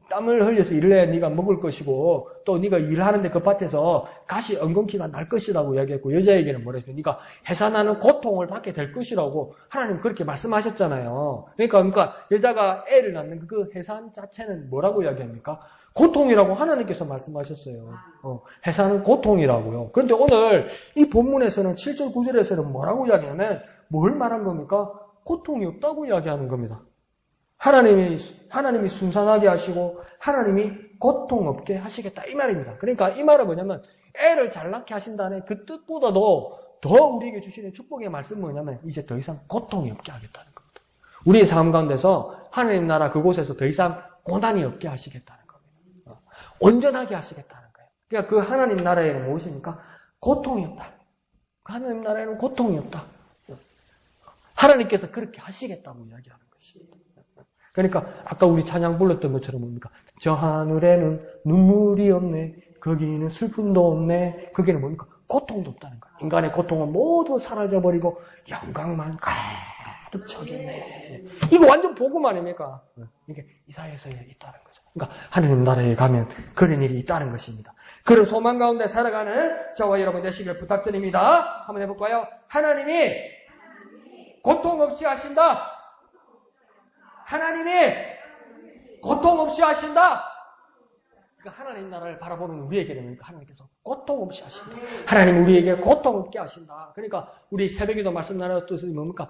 땀을 흘려서 일을 해 네가 먹을 것이고 또 네가 일하는데 그 밭에서 가시 엉겅퀴가 날 것이라고 이야기했고 여자에게는 뭐랬어요? 네가 해산하는 고통을 받게 될 것이라고 하나님 그렇게 말씀하셨잖아요. 그러니까 여자가 애를 낳는 그 해산 자체는 뭐라고 이야기합니까? 고통이라고 하나님께서 말씀하셨어요. 해산은 고통이라고요. 그런데 오늘 이 본문에서는 7절 9절에서는 뭐라고 이야기하냐면 뭘 말한 겁니까? 고통이 없다고 이야기하는 겁니다. 하나님이 순산하게 하시고 하나님이 고통 없게 하시겠다 이 말입니다. 그러니까 이 말은 뭐냐면 애를 잘 낳게 하신다는 그 뜻보다도 더 우리에게 주시는 축복의 말씀은 뭐냐면 이제 더 이상 고통이 없게 하겠다는 겁니다. 우리의 삶 가운데서 하나님 나라 그곳에서 더 이상 고난이 없게 하시겠다는 겁니다. 온전하게 하시겠다는 거예요. 그러니까 그 하나님 나라에는 무엇입니까? 고통이 없다. 그 하나님 나라에는 고통이 없다. 하나님께서 그렇게 하시겠다고 이야기하는 것입니다. 그러니까 아까 우리 찬양 불렀던 것처럼 뭡니까? 저 하늘에는 눈물이 없네. 거기는 슬픔도 없네. 거기는 뭡니까? 고통도 없다는 거예요. 인간의 고통은 모두 사라져버리고 영광만 가득 차겠네. 이거 완전 복음 아닙니까? 이게 이사야서에 있다는 거죠. 그러니까 하나님 나라에 가면 그런 일이 있다는 것입니다. 그런 소망 가운데 살아가는 저와 여러분 되시길 부탁드립니다. 한번 해볼까요? 하나님이 고통 없이 하신다. 하나님이 고통 없이 하신다. 그러니까 하나님 나라를 바라보는 우리에게는 하나님께서 고통 없이 하신다. 하나님 우리에게 고통 없게 하신다. 그러니까 우리 새벽에도 말씀 나눴듯이 뭡니까?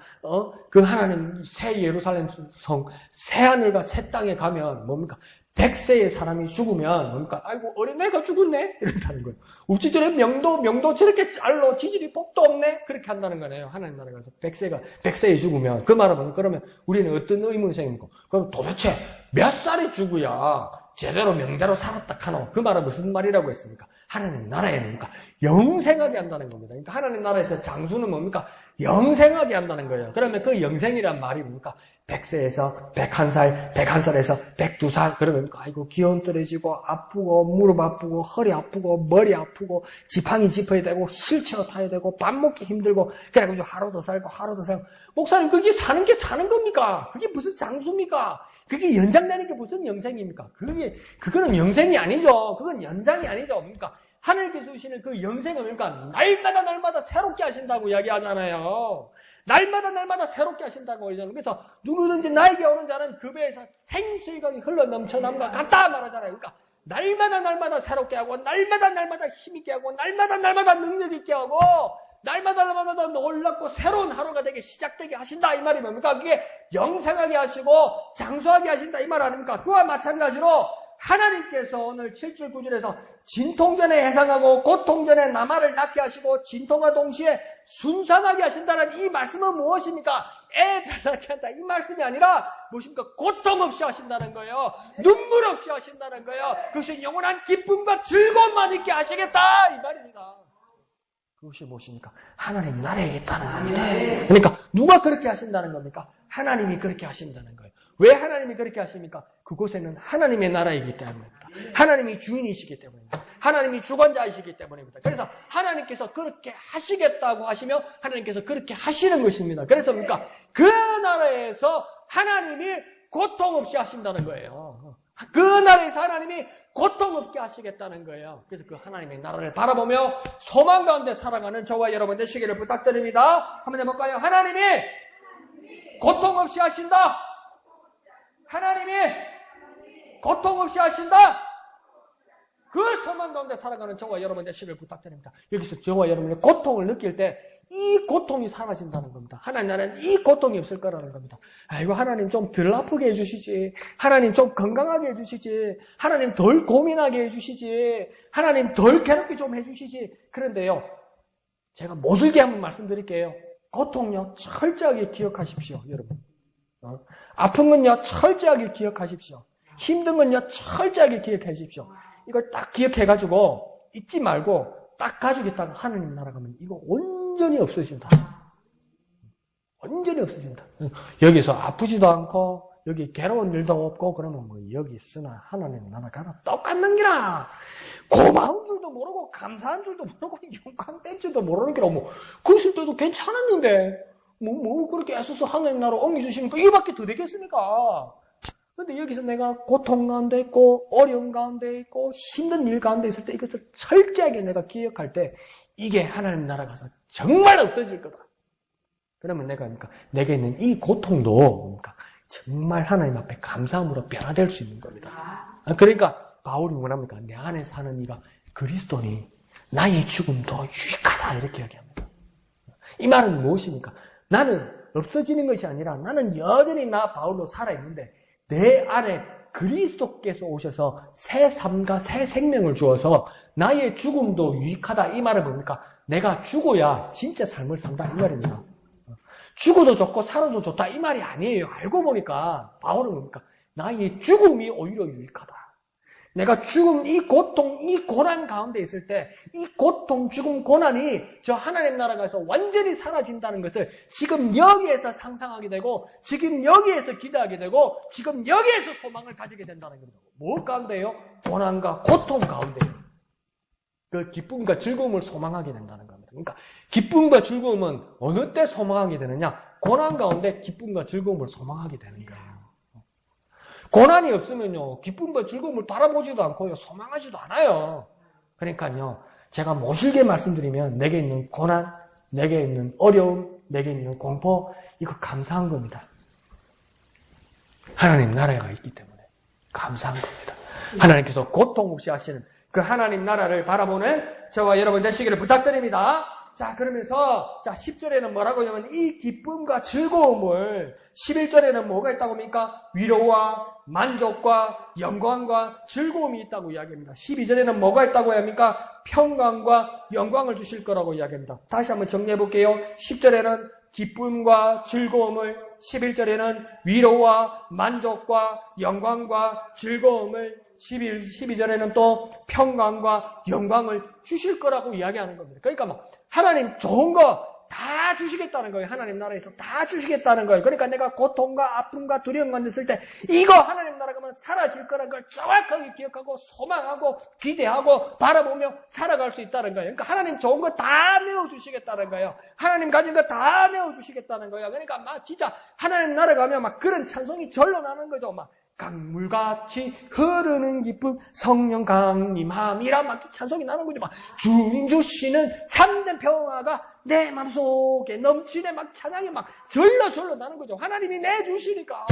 그 하나님 새 예루살렘 성, 새 하늘과 새 땅에 가면 뭡니까? 100세의 사람이 죽으면 뭡니까? 아이고 어린애가 죽었네 이런다는 거예요. 우찌절에 명도 저렇게 잘로 지질이 복도 없네 그렇게 한다는 거네요. 하나님 나라에 가서 100세에 죽으면 그 말은 뭡니까? 그러면 우리는 어떤 의문이 생깁니까? 그럼 도대체 몇 살이 죽어야 제대로 명대로 살았다 카노? 그 말은 무슨 말이라고 했습니까? 하나님 나라에 뭡니까? 영생하게 한다는 겁니다. 그러니까 하나님 나라에서 장수는 뭡니까? 영생하게 한다는 거예요. 그러면 그 영생이란 말이 뭡니까? 100세에서 101살, 101살에서 102살, 그러면, 아이고, 기운 떨어지고, 아프고, 무릎 아프고, 허리 아프고, 머리 아프고, 지팡이 짚어야 되고, 실체어 타야 되고, 밥 먹기 힘들고, 그래가지고 하루 더 살고, 하루 더 살고. 목사님, 그게 사는 게 사는 겁니까? 그게 무슨 장수입니까? 그게 연장되는 게 무슨 영생입니까? 그거는 영생이 아니죠. 그건 연장이 아니죠. 뭡니까? 하나님께서 주시는 그 영생은 뭡니까? 날마다 새롭게 하신다고 이야기하잖아요. 날마다 새롭게 하신다고 하잖아요. 그래서 누구든지 나에게 오는 자는 그 배에서 생수의 강이 흘러넘쳐 남과 같다 말하잖아요. 그러니까 날마다 새롭게 하고 날마다 힘있게 하고 날마다 능력 있게 하고 날마다 놀랍고 새로운 하루가 되게 시작되게 하신다 이 말이 뭡니까? 그게 영생하게 하시고 장수하게 하신다 이 말 아닙니까? 그와 마찬가지로 하나님께서 오늘 7절 9절에서 진통전에 해상하고 고통전에 남아를 낳게 하시고 진통과 동시에 순산하게 하신다는 이 말씀은 무엇입니까? 애 잘 낳게 한다 이 말씀이 아니라 무엇입니까? 고통 없이 하신다는 거예요. 눈물 없이 하신다는 거예요. 그것이 영원한 기쁨과 즐거움만 있게 하시겠다 이 말입니다. 그것이 무엇입니까? 하나님 나라에 있다는 겁니다. 그러니까 누가 그렇게 하신다는 겁니까? 하나님이 그렇게 하신다는 거예요. 왜 하나님이 그렇게 하십니까? 그곳에는 하나님의 나라이기 때문입니다. 하나님이 주인이시기 때문입니다. 하나님이 주관자이시기 때문입니다. 그래서 하나님께서 그렇게 하시겠다고 하시며 하나님께서 그렇게 하시는 것입니다. 그래서 뭡니까? 그 나라에서 하나님이 고통 없이 하신다는 거예요. 그 나라에서 하나님이 고통 없게 하시겠다는 거예요. 그래서 그 하나님의 나라를 바라보며 소망 가운데 살아가는 저와 여러분 되시기를 부탁드립니다. 한번 해볼까요? 하나님이 고통 없이 하신다. 하나님이 고통 없이 하신다. 그 소망 가운데 살아가는 저와 여러분 되시길 부탁드립니다. 여기서 저와 여러분의 고통을 느낄 때 이 고통이 사라진다는 겁니다. 하나님 나라는 이 고통이 없을 거라는 겁니다. 아이고 하나님 좀 덜 아프게 해주시지. 하나님 좀 건강하게 해주시지. 하나님 덜 고민하게 해주시지. 하나님 덜 괴롭게 좀 해주시지. 그런데요. 제가 못을게 한번 말씀드릴게요. 고통요. 철저하게 기억하십시오. 여러분. 아픈 건요. 철저하게 기억하십시오. 힘든 건요. 철저하게 기억하십시오. 이걸 딱 기억해가지고 잊지 말고 딱 가지고 있다가 하나님 나라 가면 이거 온전히 없어진다. 완전히 없어진다. 여기서 아프지도 않고 여기 괴로운 일도 없고 그러면 뭐 여기 있으나 하나님 나라 가라 똑같는 기라. 고마운 줄도 모르고 감사한 줄도 모르고 용광 줄도 모르는 기라. 뭐 그랬을 때도 괜찮았는데 뭐 그렇게 애써서 하나님 나라 옮겨주시니까 이거밖에 더 되겠습니까? 근데 여기서 내가 고통 가운데 있고 어려움 가운데 있고 힘든 일 가운데 있을 때 이것을 철저하게 내가 기억할 때 이게 하나님 나라 가서 정말 없어질 거다. 그러면 내가 그러니까 내게 있는 이 고통도 그러니까 정말 하나님 앞에 감사함으로 변화될 수 있는 겁니다. 그러니까 바울이 원합니까? 내 안에 사는 이가 그리스도니 나의 죽음도 유익하다 이렇게 이야기합니다. 이 말은 무엇입니까? 나는 없어지는 것이 아니라 나는 여전히 나 바울로 살아있는데 내 안에 그리스도께서 오셔서 새 삶과 새 생명을 주어서 나의 죽음도 유익하다 이 말은 뭡니까? 내가 죽어야 진짜 삶을 산다 이 말입니다. 죽어도 좋고 살아도 좋다 이 말이 아니에요. 알고 보니까 바울은 뭡니까? 나의 죽음이 오히려 유익하다. 내가 죽음, 이 고통, 이 고난 가운데 있을 때 이 고통, 죽음, 고난이 저 하나님 나라가서 완전히 사라진다는 것을 지금 여기에서 상상하게 되고 지금 여기에서 기대하게 되고 지금 여기에서 소망을 가지게 된다는 겁니다. 뭐 가운데요? 고난과 고통 가운데요. 그 기쁨과 즐거움을 소망하게 된다는 겁니다. 그러니까 기쁨과 즐거움은 어느 때 소망하게 되느냐? 고난 가운데 기쁨과 즐거움을 소망하게 되는 거예요. 고난이 없으면요, 기쁨과 즐거움을 바라보지도 않고요, 소망하지도 않아요. 그러니까요, 제가 모실게 말씀드리면, 내게 있는 고난, 내게 있는 어려움, 내게 있는 공포, 이거 감사한 겁니다. 하나님 나라가 있기 때문에 감사한 겁니다. 하나님께서 고통 없이 하시는 그 하나님 나라를 바라보는 저와 여러분 되시기를 부탁드립니다. 자, 그러면서, 10절에는 뭐라고 하냐면, 이 기쁨과 즐거움을, 11절에는 뭐가 있다고 합니까? 위로와 만족과 영광과 즐거움이 있다고 이야기합니다. 12절에는 뭐가 있다고 합니까? 평강과 영광을 주실 거라고 이야기합니다. 다시 한번 정리해 볼게요. 10절에는 기쁨과 즐거움을, 11절에는 위로와 만족과 영광과 즐거움을, 12절에는 또 평강과 영광을 주실 거라고 이야기하는 겁니다. 그러니까 하나님 좋은 거 다 주시겠다는 거예요. 하나님 나라에서 다 주시겠다는 거예요. 그러니까 내가 고통과 아픔과 두려움 가운데있을 때 이거 하나님 나라가 사라질 거라는 걸 정확하게 기억하고 소망하고 기대하고 바라보며 살아갈 수 있다는 거예요. 그러니까 하나님 좋은 거 다 내어주시겠다는 거예요. 하나님 가진 거 다 내어주시겠다는 거예요. 그러니까 진짜 하나님 나라 가면 그런 찬송이 절로 나는 거죠. 강물같이 흐르는 기쁨 성령 강림함이란 찬송이 나는 거죠. 주님 주시는 참된 평화가 내 마음속에 넘치네 찬양이 절로 나는 거죠. 하나님이 내주시니까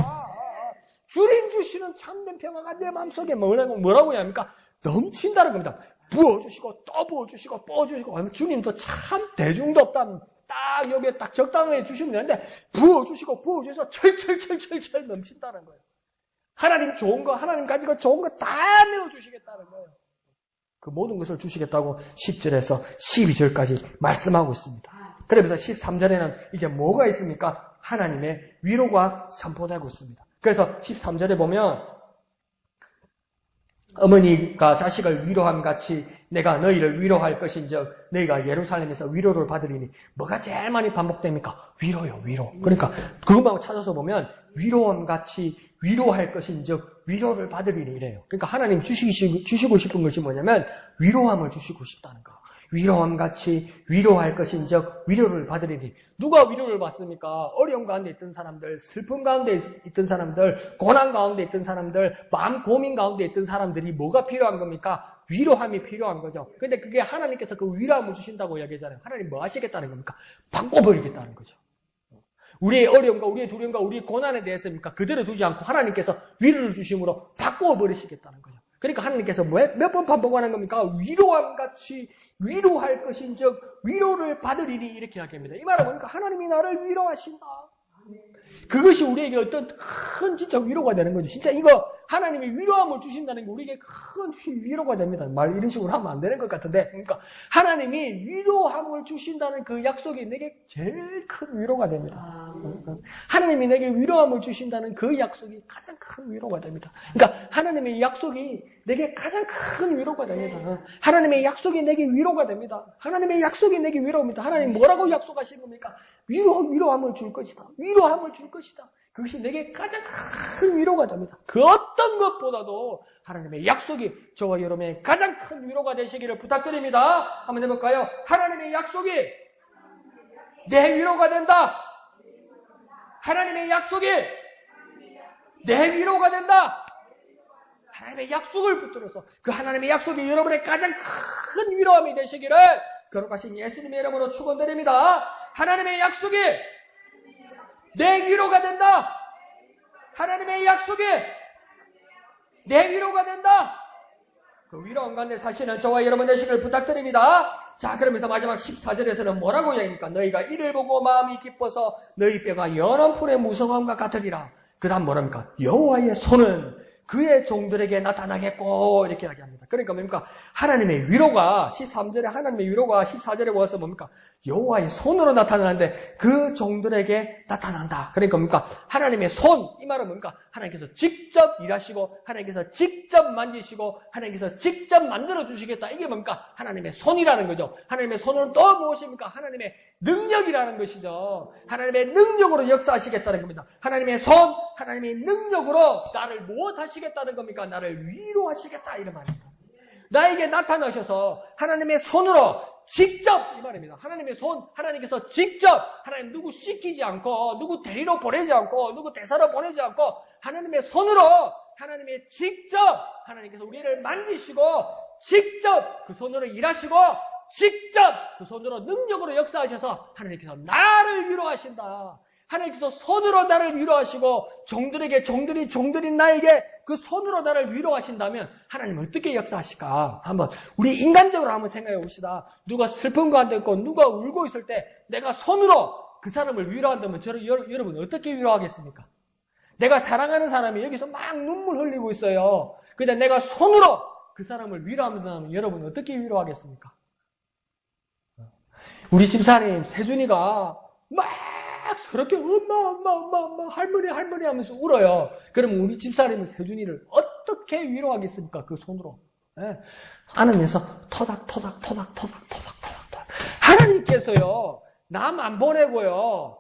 주님 주시는 참된 평화가 내 마음속에 뭐라고 해야 합니까? 넘친다는 겁니다. 부어주시고 또 부어주시고 부어주시고 주님도 참 대중도 없다. 딱 여기에 딱 적당히 주시면 되는데 부어주시고 부어주셔서 철철 넘친다는 거예요. 하나님 좋은 거, 하나님 가지고 좋은 거 다 내어주시겠다는 거예요. 그 모든 것을 주시겠다고 10절에서 12절까지 말씀하고 있습니다. 그러면서 13절에는 이제 뭐가 있습니까? 하나님의 위로가 선포되고 있습니다. 그래서 13절에 보면 어머니가 자식을 위로함 같이 내가 너희를 위로할 것인즉 너희가 예루살렘에서 위로를 받으리니 뭐가 제일 많이 반복됩니까? 위로요, 위로. 그러니까 그것만 찾아서 보면 위로함 같이 위로할 것인즉 위로를 받으리니 이래요. 그러니까 하나님 주시고 싶은 것이 뭐냐면 위로함을 주시고 싶다는 거. 위로함 같이 위로할 것인즉 위로를 받으리니. 누가 위로를 받습니까? 어려움 가운데 있던 사람들, 슬픔 가운데 있던 사람들, 고난 가운데 있던 사람들, 마음 고민 가운데 있던 사람들이 뭐가 필요한 겁니까? 위로함이 필요한 거죠. 근데 그게 하나님께서 그 위로함을 주신다고 이야기하잖아요. 하나님 뭐 하시겠다는 겁니까? 바꿔버리겠다는 거죠. 우리의 어려움과 우리의 두려움과 우리의 고난에 대해서입니까? 그대로 두지 않고 하나님께서 위로를 주심으로 바꿔버리시겠다는 거죠. 그러니까 하나님께서 몇 번 반복하는 겁니까? 위로함 같이 위로할 것인즉 위로를 받으리니 이렇게 이야기합니다. 이 말은 뭡니까? 하나님이 나를 위로하신다. 그것이 우리에게 어떤 큰 진짜 위로가 되는 거죠. 진짜 이거 하나님이 위로함을 주신다는 게 우리에게 큰 위로가 됩니다. 말 이런 식으로 하면 안 되는 것 같은데, 그러니까 하나님이 위로함을 주신다는 그 약속이 내게 제일 큰 위로가 됩니다. 하나님이 내게 위로함을 주신다는 그 약속이 가장 큰 위로가 됩니다. 그러니까 하나님의 약속이 내게 가장 큰 위로가 됩니다. 하나님의 약속이 내게 위로가 됩니다. 하나님의 약속이 내게 위로입니다. 하나님 뭐라고 약속하신 겁니까? 위로함을 줄 것이다. 위로함을 줄 것이다. 그것이 내게 가장 큰 위로가 됩니다. 그 어떤 것보다도 하나님의 약속이 저와 여러분의 가장 큰 위로가 되시기를 부탁드립니다. 한번 해볼까요? 하나님의 약속이 내 위로가 된다. 하나님의 약속이 내 위로가 된다. 하나님의 약속을 붙들어서 그 하나님의 약속이 여러분의 가장 큰 위로함이 되시기를 거룩하신 예수님의 이름으로 축원드립니다. 하나님의 약속이 내 위로가 된다. 하나님의 약속이 내 위로가 된다. 그 위로함 가운데 사시는 저와 여러분 되시기를 부탁드립니다. 자, 그러면서 마지막 14절에서는 뭐라고 이야기합니까? 너희가 이를 보고 마음이 기뻐서 너희 뼈가 연한 풀의 무성함과 같으리라. 그 다음 뭐랍니까? 여호와의 손은 그의 종들에게 나타나겠고 이렇게 이야기합니다. 그러니까 뭡니까? 하나님의 위로가 13절에 하나님의 위로가 14절에 와서 뭡니까? 여호와의 손으로 나타나는데 그 종들에게 나타난다. 그러니까 뭡니까? 하나님의 손, 이 말은 뭡니까? 하나님께서 직접 일하시고 하나님께서 직접 만지시고 하나님께서 직접 만들어 주시겠다. 이게 뭡니까? 하나님의 손이라는 거죠. 하나님의 손은 또 무엇입니까? 하나님의 능력이라는 것이죠. 하나님의 능력으로 역사하시겠다는 겁니다. 하나님의 손, 하나님의 능력으로 나를 무엇하시겠다는 겁니까? 나를 위로하시겠다 이런 말입니다. 나에게 나타나셔서 하나님의 손으로 직접 이 말입니다. 하나님의 손, 하나님께서 직접 하나님 누구 시키지 않고 누구 데리러 보내지 않고 누구 대사로 보내지 않고 하나님의 손으로 하나님의 직접 하나님께서 우리를 만지시고 직접 그 손으로 일하시고 직접 그 손으로 능력으로 역사하셔서 하나님께서 나를 위로하신다. 하나님께서 손으로 나를 위로하시고 종들이 나에게 그 손으로 나를 위로하신다면 하나님은 어떻게 역사하실까? 한번 우리 인간적으로 한번 생각해 봅시다. 누가 슬픈 가운데 있고 누가 울고 있을 때 내가 손으로 그 사람을 위로한다면 여러분 어떻게 위로하겠습니까? 내가 사랑하는 사람이 여기서 막 눈물 흘리고 있어요. 근데 내가 손으로 그 사람을 위로한다면 여러분 어떻게 위로하겠습니까? 우리 집사님 세준이가 막 저렇게 엄마 할머니 하면서 울어요. 그러면 우리 집사님은 세준이를 어떻게 위로하겠습니까? 그 손으로. 네. 안으면서 토닥. 하나님께서요 남 안 보내고요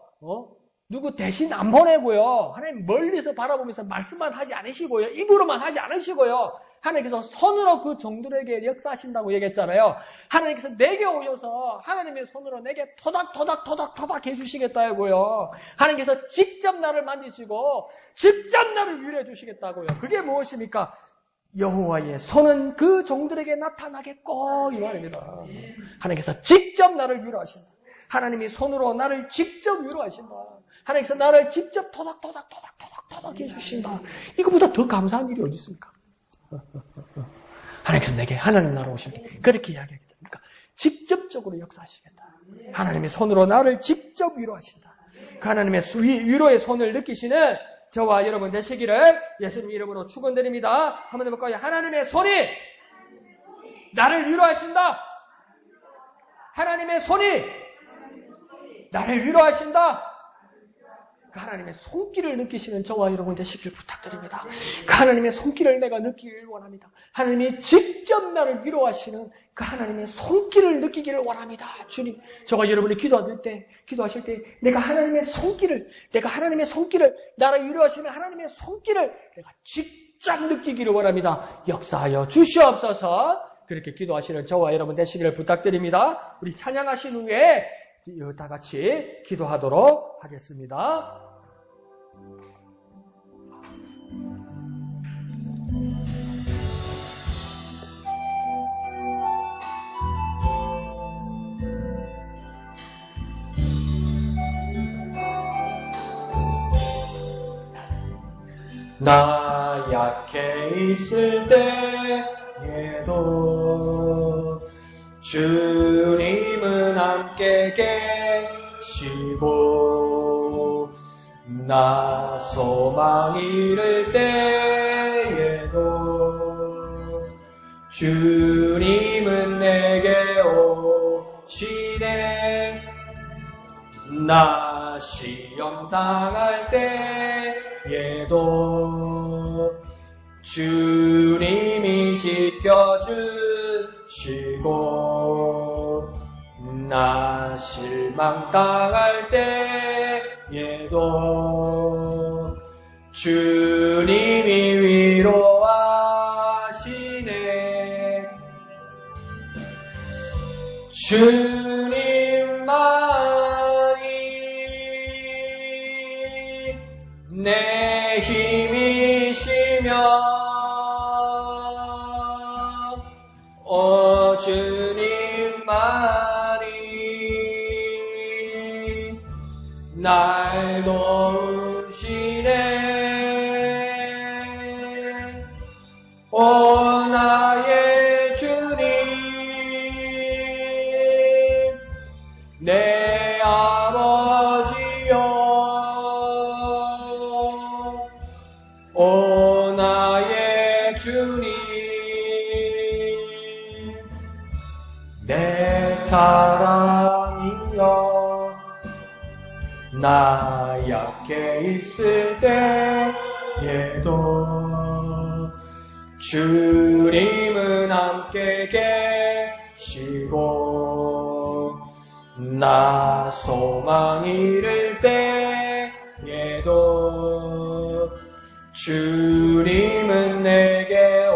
누구 대신 안 보내고요 하나님 멀리서 바라보면서 말씀만 하지 않으시고요 입으로만 하지 않으시고요 하나님께서 손으로 그 종들에게 역사하신다고 얘기했잖아요. 하나님께서 내게 오셔서 하나님의 손으로 내게 토닥 해주시겠다고요. 하나님께서 직접 나를 만지시고 직접 나를 위로해 주시겠다고요. 그게 무엇입니까? 여호와의 손은 그 종들에게 나타나겠고 이 말입니다. 하나님께서 직접 나를 위로하신다. 하나님이 손으로 나를 직접 위로하신다. 하나님께서 나를 직접 토닥 해주신다. 이거보다 더 감사한 일이 어디 있습니까? 하나님께서 내게 하나님 나라 오시면 그렇게 이야기하게 됩니까? 직접적으로 역사하시겠다. 하나님의 손으로 나를 직접 위로하신다. 그 하나님의 위로의 손을 느끼시는 저와 여러분 되시기를 예수님 이름으로 축원드립니다. 한번 해볼까요? 하나님의 손이 나를 위로하신다. 하나님의 손이 나를 위로하신다. 그 하나님의 손길을 느끼시는 저와 여러분 되시길 부탁드립니다. 그 하나님의 손길을 내가 느끼길 원합니다. 하나님이 직접 나를 위로하시는 그 하나님의 손길을 느끼기를 원합니다. 주님, 저와 여러분이 기도하실 때 내가 하나님의 손길을 나를 위로하시는 하나님의 손길을 내가 직접 느끼기를 원합니다. 역사하여 주시옵소서. 그렇게 기도하시는 저와 여러분 되시기를 부탁드립니다. 우리 찬양하신 후에 다 같이 기도하도록 하겠습니다. 나의 약해 있을 때에도 주님은 함께 계시고 나 소망 잃을 때에도 주님은 내게 오시네. 나 시험 당할 때에도 주님이 지켜주시고 나 실망 당할 때에도 주님이 위로하시네. 주님만이 내 힘이시며 주님만이 날 도우시네. 오 나의 주님 내 아버지여 오 나의 주님 내 사랑이여 나 약해 있을 때에도 주님은 함께 계시고 나 소망 잃을 때에도 주님은 내게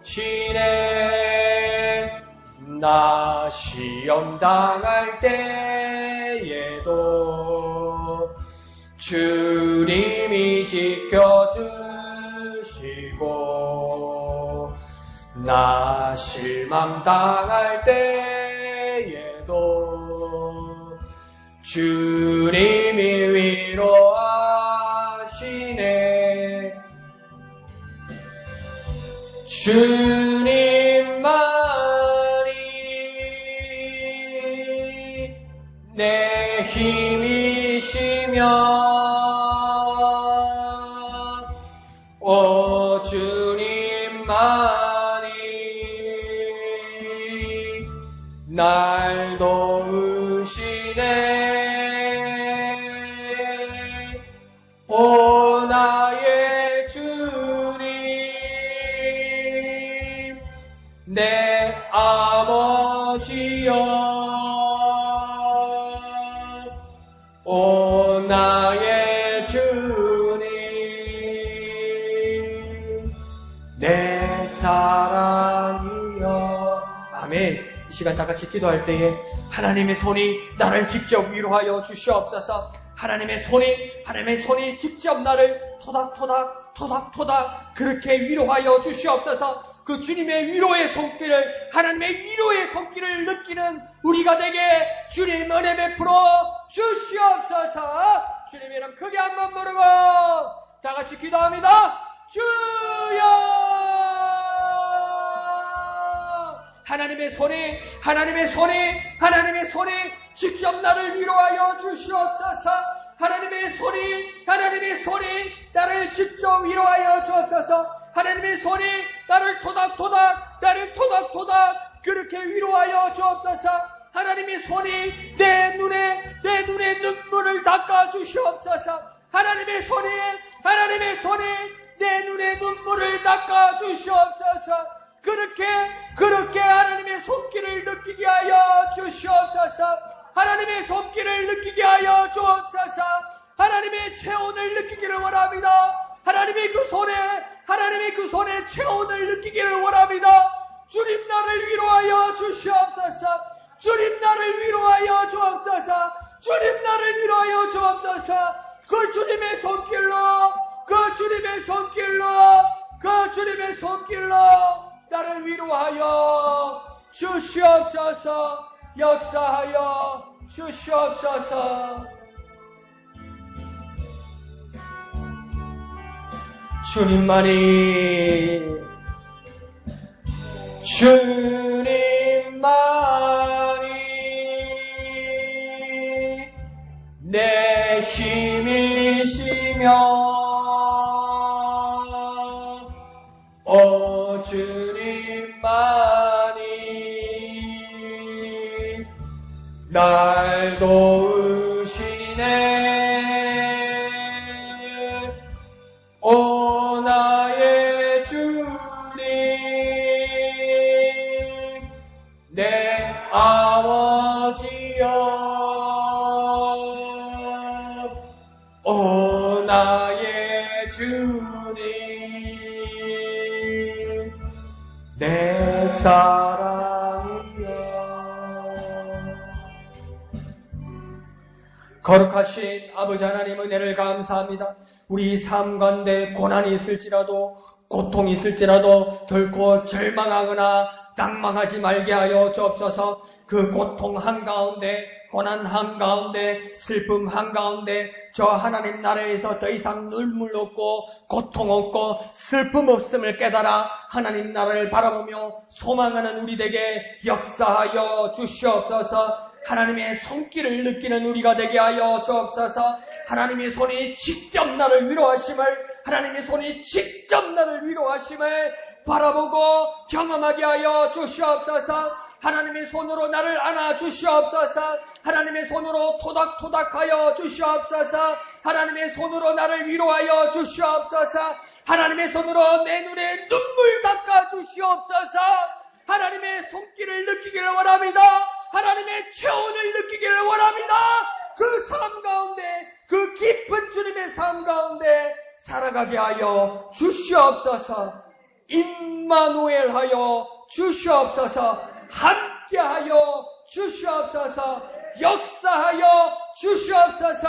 오시네. 나 시험 당할 때에도 주님이 지켜주시고 나 실망 당할 때에도 주님이 위로하시네. 주님만이 내 힘이시며 오 주님만이 날 도우시네. 오 나의 주님 내 아버지여 오 나의 주님 내 사랑이여. 아멘. 이 시간 다 같이 기도할 때에 하나님의 손이 나를 직접 위로하여 주시옵소서. 하나님의 손이 직접 나를 토닥토닥 그렇게 위로하여 주시옵소서. 그 주님의 위로의 손길을, 하나님의 위로의 손길을 느끼는 우리가 되게 주님 은혜 베풀어 주시옵소서. 주님 이름 크게 한번 부르고 다 같이 기도합니다. 주여. 하나님의 손이 직접 나를 위로하여 주시옵소서. 하나님의 손이 나를 직접 위로하여 주옵소서. 하나님의 손이 나를 토닥토닥 그렇게 위로하여 주옵소서. 하나님의 손이 내 눈에 눈물을 닦아 주시옵소서. 하나님의 손이 내 눈에 눈물을 닦아 주시옵소서. 그렇게 하나님의 손길을 느끼게 하여 주시옵소서. 하나님의 손길을 느끼게 하여 주옵소서. 하나님의 체온을 느끼기를 원합니다. 하나님의 그 손에 체온을 느끼기를 원합니다. 주님 나를 위로하여 주시옵소서. 주님 나를 위로하여 주옵소서. 주님 나를 위로하여 주옵소서. 그 주님의 손길로 나를 위로하여 주시옵소서. 역사하여 주시옵소서. 주님만이 내 힘이시며 주님만이 날 도우시네. 오 나의 주님 내 아버지여 오 나의 주님 내 사랑이여. 거룩하신 아버지 하나님 은혜를 감사합니다. 우리 삶 가운데 고난이 있을지라도 고통이 있을지라도 결코 절망하거나 낭망하지 말게 하여 주옵소서. 그 고통 한가운데 고난 한가운데 슬픔 한가운데 저 하나님 나라에서 더 이상 눈물 없고 고통 없고 슬픔 없음을 깨달아 하나님 나라를 바라보며 소망하는 우리에게 역사하여 주시옵소서. 하나님의 손길을 느끼는 우리가 되게 하여 주옵소서. 하나님의 손이 직접 나를 위로하심을 하나님의 손이 직접 나를 위로하심을 바라보고 경험하게 하여 주시옵소서. 하나님의 손으로 나를 안아 주시옵소서. 하나님의 손으로 토닥토닥하여 주시옵소서. 하나님의 손으로 나를 위로하여 주시옵소서. 하나님의 손으로 내 눈에 눈물 닦아 주시옵소서. 하나님의 손길을 느끼기를 원합니다. 하나님의 체온을 느끼기를 원합니다. 그 삶 가운데 그 깊은 주님의 삶 가운데 살아가게 하여 주시옵소서. 임마누엘 하여 주시옵소서. 함께하여 주시옵소서. 역사하여 주시옵소서.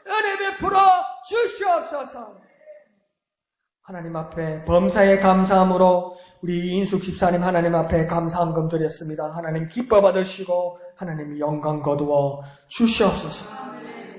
은혜 베풀어 주시옵소서. 하나님 앞에 범사에 감사함으로 우리 인숙 집사님 하나님 앞에 감사함금 드렸습니다. 하나님 기뻐 받으시고 하나님 영광 거두어 주시옵소서.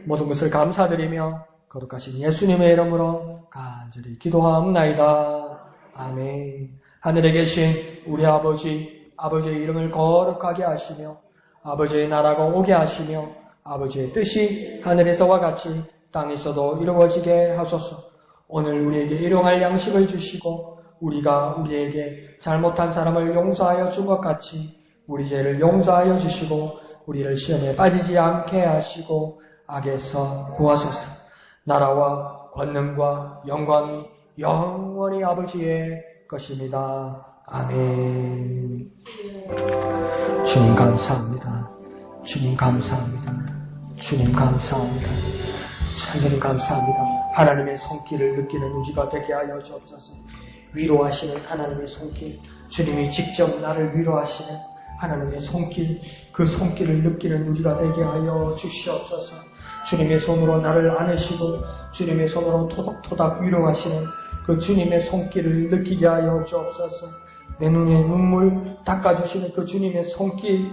모든 것을 감사드리며 거룩하신 예수님의 이름으로 간절히 기도하옵나이다. 아멘. 하늘에 계신 우리 아버지의 이름을 거룩하게 하시며 아버지의 나라가 오게 하시며 아버지의 뜻이 하늘에서와 같이 땅에서도 이루어지게 하소서. 오늘 우리에게 일용할 양식을 주시고 우리가 우리에게 잘못한 사람을 용서하여 준 것 같이 우리 죄를 용서하여 주시고 우리를 시험에 빠지지 않게 하시고 악에서 구하소서. 나라와 권능과 영광이 영원히 아버지의 것입니다. 아멘. 주님 감사합니다. 주님 감사합니다. 주님 감사합니다. 천천히 감사합니다. 하나님의 손길을 느끼는 우리가 되게 하여 주옵소서. 위로하시는 하나님의 손길, 주님이 직접 나를 위로하시는 하나님의 손길, 그 손길을 느끼는 우리가 되게 하여 주시옵소서. 주님의 손으로 나를 안으시고 주님의 손으로 토닥토닥 위로하시는 그 주님의 손길을 느끼게 하여 주옵소서. 내 눈에 눈물 닦아주시는 그 주님의 손길,